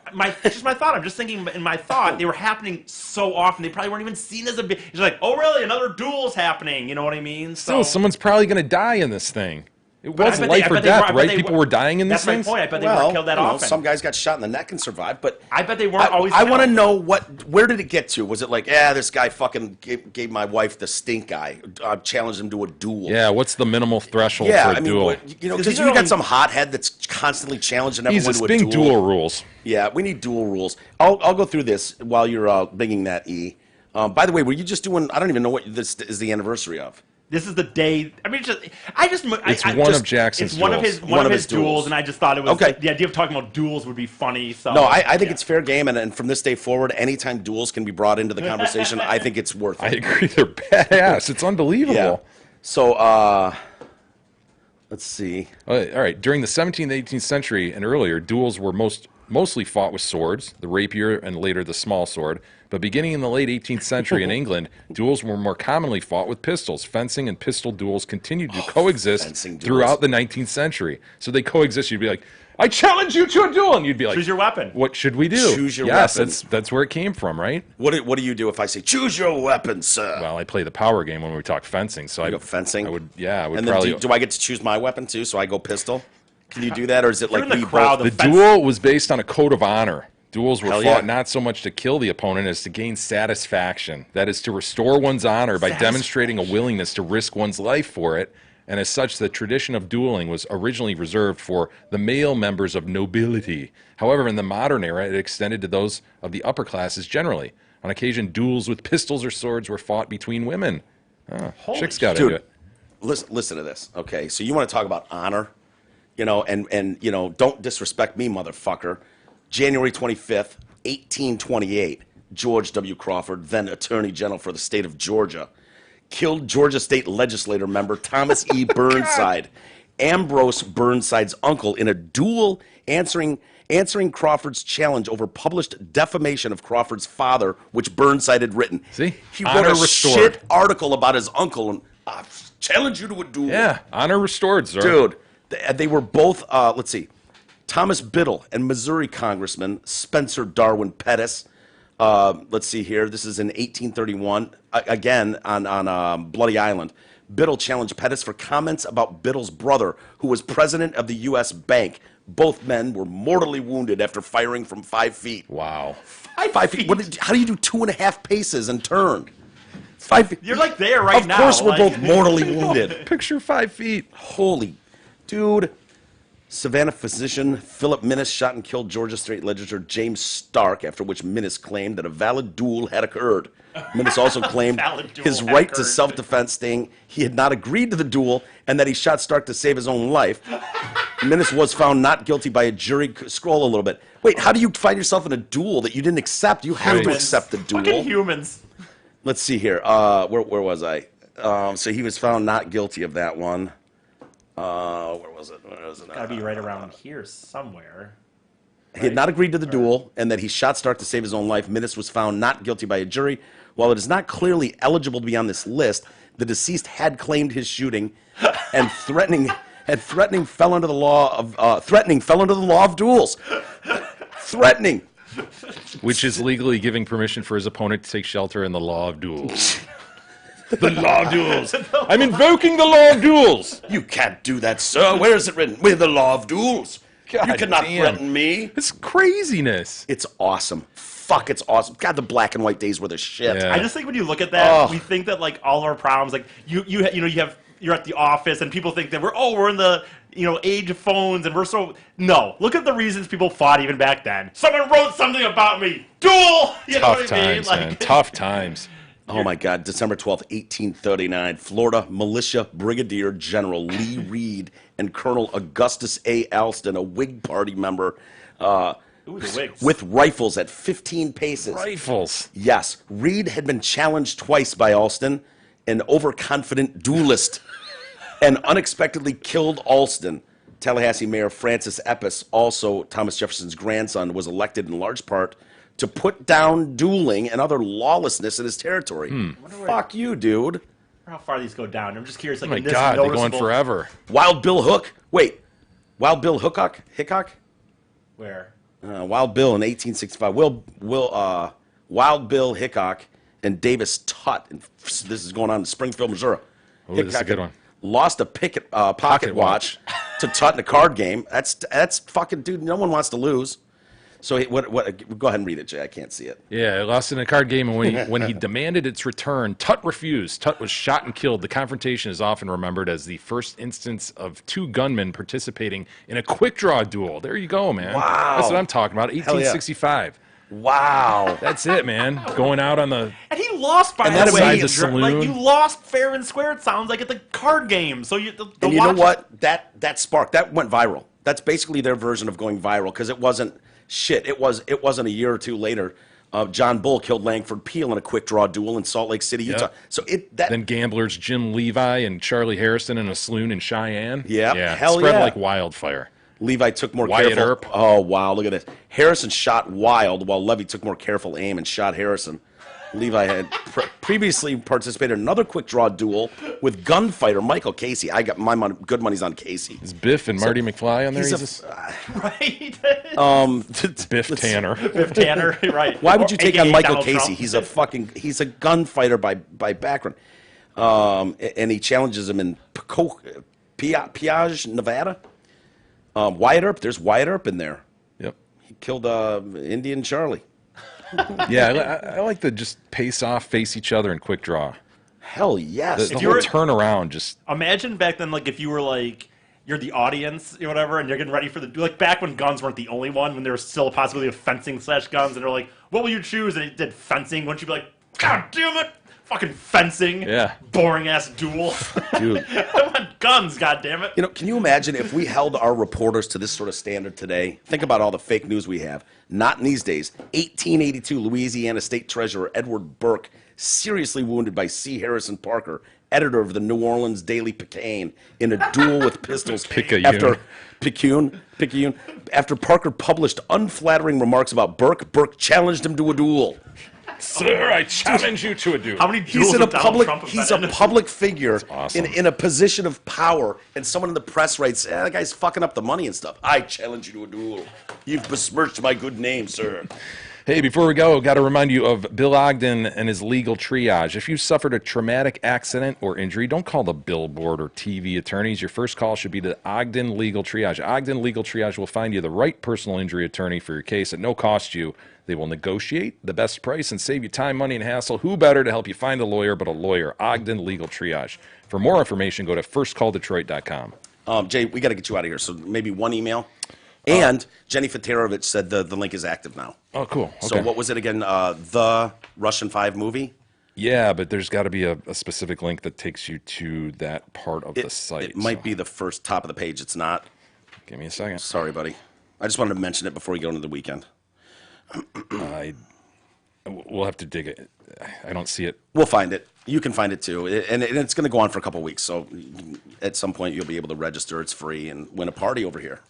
It's just my thought. I'm just thinking in my thought they were happening so often. They probably weren't even seen as a big. It's like, oh really? Another duel's happening. You know what I mean? Still, someone's probably going to die in this thing. It But I was bet life I or bet death, I bet right? they People were dying in these That's things. my point. I bet they Well, weren't killed that often. some guys got shot in the neck and survived, but I bet they weren't always I want to killed. know where did it get to? Was it like, this guy fucking gave my wife the stink eye, challenged him to a duel? Yeah, what's the minimal threshold Yeah, for a I mean, duel? because These you are got only- some hothead that's constantly challenging everyone Jesus, to a being duel. duel rules. Yeah, we need dual rules. I'll go through this while you're bringing that E. By the way, were you just doing? I don't even know what this is the anniversary of. This is the day. I mean, It's one of Jackson's It's one of duels. his one of his duels, duels. and I just thought it was Okay. the idea of talking about duels would be funny. So No, I think yeah. it's fair game, and from this day forward, anytime duels can be brought into the conversation, I think it's worth I it. agree. They're badass. It's unbelievable. Yeah. So, let's see. All right. During the 17th, 18th century and earlier, duels were mostly fought with swords, the rapier and later the small sword. But beginning in the late 18th century in England, duels were more commonly fought with pistols. Fencing and pistol duels continued to coexist fencing duels. throughout the 19th century. So they coexist. You'd be like, I challenge you to a duel. And you'd be like, Choose your weapon. What should we do? Choose your yes, weapon. that's where it came from, right? What do you do if I say choose your weapon, sir? Well, I play the power game when we talk fencing. So I go fencing. I would and then probably. do I get to choose my weapon too? So I go pistol. Can you do that, or is it You're like in the we crowd, both? The fence- duel was based on a code of honor. Duels were Hell fought yeah. not so much to kill the opponent as to gain satisfaction. That is to restore one's honor by demonstrating a willingness to risk one's life for it. And as such, the tradition of dueling was originally reserved for the male members of nobility. However, in the modern era, it extended to those of the upper classes generally. On occasion, duels with pistols or swords were fought between women. Chicks got into Dude, it. listen to this. Okay, so you want to talk about honor, and don't disrespect me, motherfucker. January 25th, 1828, George W. Crawford, then Attorney General for the state of Georgia, killed Georgia State Legislature member Thomas E. Burnside, Ambrose Burnside's uncle, in a duel answering Crawford's challenge over published defamation of Crawford's father, which Burnside had written. See? He wrote Honor a restored. shit article about his uncle and challenge you to a duel. Yeah, honor restored, sir. Dude, they were both, let's see, Thomas Biddle and Missouri Congressman Spencer Darwin Pettis. Let's see here. This is in 1831, again on Bloody Island. Biddle challenged Pettis for comments about Biddle's brother, who was president of the U.S. Bank. Both men were mortally wounded after firing from 5 feet. Wow. 5 feet? How do you do 2.5 paces and turn? 5 feet. You're like there right now. Of course, we're like- both mortally wounded. Picture 5 feet. Holy, dude. Savannah physician Philip Minnis shot and killed Georgia State Legislator James Stark, after which Minnis claimed that a valid duel had occurred. Minnis also claimed Valid duel his had right to occurred. self-defense, saying he had not agreed to the duel and that he shot Stark to save his own life. Minnis was found not guilty by a jury. Scroll a little bit. Wait, how do you find yourself in a duel that you didn't accept? You have to Humans. accept the duel. Fucking humans. Let's see here. Where was I? So he was found not guilty of that one. Where was it? Gotta be right around here somewhere. He had not agreed to the duel, and that he shot Stark to save his own life. Minnis was found not guilty by a jury. While it is not clearly eligible to be on this list, the deceased had claimed his shooting, and threatening fell under the law of duels. Threatening. Which is legally giving permission for his opponent to take shelter in the law of duels. The law of duels. I'm invoking the law of duels. You can't do that, sir. Where is it written? With the law of duels. God you cannot damn. threaten me. It's craziness. It's awesome. Fuck, it's awesome. God, the black and white days were the shit. Yeah. I just think when you look at that, Oh. we think that like all our problems, like you're at the office and people think that we're in the age of phones and we're so no. Look at the reasons people fought even back then. Someone wrote something about me. Duel. You know Tough what I mean? times, man. Tough times. Oh my God, December 12th, 1839, Florida Militia Brigadier General Lee Reed and Colonel Augustus A. Alston, a Whig Party member, Ooh, the Whigs. with rifles at 15 paces. Rifles. Yes, Reed had been challenged twice by Alston, an overconfident duelist, and unexpectedly killed Alston. Tallahassee Mayor Francis Epps, also Thomas Jefferson's grandson, was elected in large part to put down dueling and other lawlessness in his territory. Fuck you, dude. How far these go down? I'm just curious. Like Oh my in this God, they're going noticeable- forever. Wild Bill Hook. Wait, Wild Bill Hickok? Where? Wild Bill in 1865. Wild Bill Hickok and Davis Tutt. And this is going on in Springfield, Missouri. Oh, this is a good one. lost a pocket watch to Tut in a card game. That's fucking, dude, no one wants to lose. So go ahead and read it, Jay. I can't see it. Yeah, lost in a card game, and when he demanded its return, Tut refused. Tut was shot and killed. The confrontation is often remembered as the first instance of two gunmen participating in a quick draw duel. There you go, man. Wow. That's what I'm talking about. Hell yeah. 1865. Wow. That's it, man. Going out on the... And he lost by that the way. inside the saloon. Like, you lost fair and square, it sounds like, at the card game. So you And you know what? That sparked, that went viral. That's basically their version of going viral, because it wasn't shit. It wasn't a year or two later. John Bull killed Langford Peele in a quick draw duel in Salt Lake City, Utah. So then gamblers Jim Levi and Charlie Harrison in a saloon in Cheyenne. Yeah, hell spread yeah. like wildfire. Levi took more Wyatt careful. Earp. Oh, wow, look at this. Harrison shot Wild, while Levy took more careful aim and shot Harrison. Levi had previously participated in another quick draw duel with gunfighter Michael Casey. I got my good money's on Casey. Is Biff and Marty McFly on there? Right. Biff Tanner. Biff Tanner, right. Why would you take on AKA Michael Donald Casey? Trump. He's a gunfighter by background. And he challenges him in Piage, Nevada. Wyatt Earp, there's Wyatt Earp in there. Yep. He killed Indian Charlie. Yeah, I like to just pace off, face each other, and quick draw. Hell yes. The whole turnaround, just... Imagine back then, like, if you were, like, you're the audience, or whatever, and you're getting ready for like, back when guns weren't the only one, when there was still a possibility of fencing / guns, and they're like, what will you choose? And it did fencing. Wouldn't you be like, God damn it! Fucking fencing. Yeah. Boring-ass duel. Dude. I want guns, God damn it. You know, can you imagine if we held our reporters to this sort of standard today? Think about all the fake news we have. Not in these days. 1882, Louisiana State Treasurer Edward Burke, seriously wounded by C. Harrison Parker, editor of the New Orleans Daily Picayune, in a duel with pistols after Parker published unflattering remarks about Burke. Burke challenged him to a duel. Sir, I challenge you to a duel. How many duels have Donald Trump have He's been a in? public figure awesome. in a position of power, and someone in the press writes, that guy's fucking up the money and stuff. I challenge you to a duel. You've besmirched my good name, sir. Hey, before we go, got to remind you of Bill Ogden and his legal triage. If you suffered a traumatic accident or injury, don't call the billboard or TV attorneys. Your first call should be to Ogden Legal Triage. Ogden Legal Triage will find you the right personal injury attorney for your case at no cost to you. They will negotiate the best price and save you time, money, and hassle. Who better to help you find a lawyer but a lawyer? Ogden Legal Triage. For more information, go to firstcalldetroit.com. Jay, we got to get you out of here, so maybe one email. And Jenny Fatarovich said the link is active now. Oh, cool. Okay. So what was it again? The Russian 5 movie? Yeah, but there's got to be a specific link that takes you to that part of the site. It might be the first top of the page. It's not. Give me a second. Sorry, buddy. I just wanted to mention it before we go into the weekend. We'll have to dig it. I don't see it. We'll find it. You can find it too. And it's going to go on for a couple weeks. So at some point, you'll be able to register. It's free and win a party over here.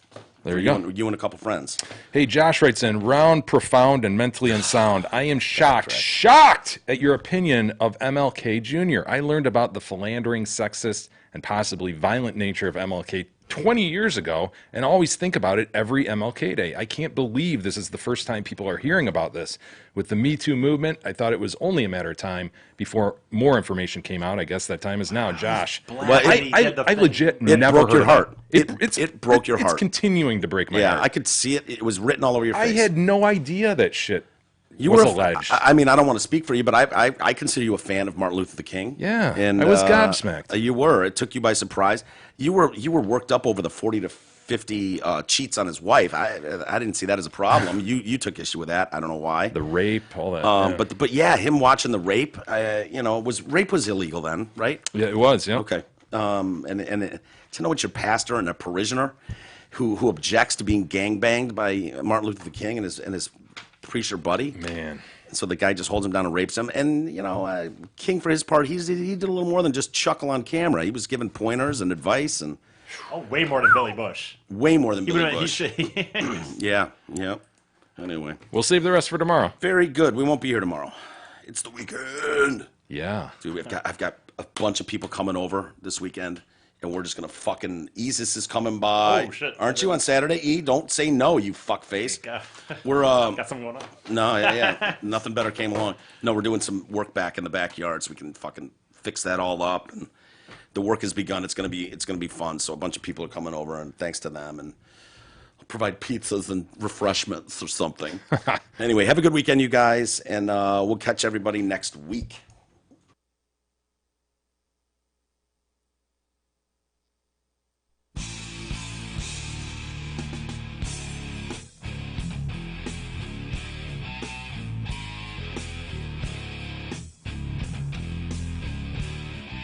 There you go. You and a couple friends. Hey, Josh writes in, round, profound, and mentally unsound. I am shocked at your opinion of MLK Jr. I learned about the philandering, sexist, and possibly violent nature of MLK 20 years ago and always think about it every MLK Day. I can't believe this is the first time people are hearing about this. With the Me Too movement, I thought it was only a matter of time before more information came out. I guess that time is now. Josh, I legit never broke your heard heart. It broke your heart. It's continuing to break my Yeah, heart. I could see it. It was written all over your face. I had no idea that shit You was were alleged. I mean, I don't want to speak for you, but I consider you a fan of Martin Luther King. Yeah, and I was gobsmacked. You were. It took you by surprise. You were worked up over the 40 to 50 cheats on his wife. I didn't see that as a problem. You took issue with that. I don't know why. The rape, all that. Yeah. But yeah, him watching the rape. Rape was illegal then, right? Yeah, it was. Yeah. Okay. And to know it's your pastor and a parishioner who objects to being gangbanged by Martin Luther King and his preacher buddy. Man. So the guy just holds him down and rapes him. And, King, for his part, he did a little more than just chuckle on camera. He was giving pointers and advice. And way more than Billy Bush. Way more than Billy Bush. Yeah. Anyway. We'll save the rest for tomorrow. Very good. We won't be here tomorrow. It's the weekend. Yeah. Dude, I've got a bunch of people coming over this weekend. And we're just going to fucking... Isis is coming by. Oh, shit. Aren't you on Saturday, E? Don't say no, you fuckface. We're, got something going on? No, yeah. Nothing better came along. No, we're doing some work back in the backyard so we can fucking fix that all up and the work has begun. It's gonna be fun. So a bunch of people are coming over, and thanks to them, and I'll provide pizzas and refreshments or something. Anyway, have a good weekend, you guys, and we'll catch everybody next week.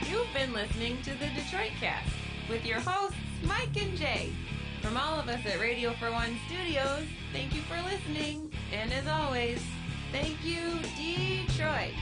You've been listening to the Detroit Cast with your hosts, Mike and Jay. From all of us at Radio for One Studios, thank you for listening. And as always, thank you, Detroit.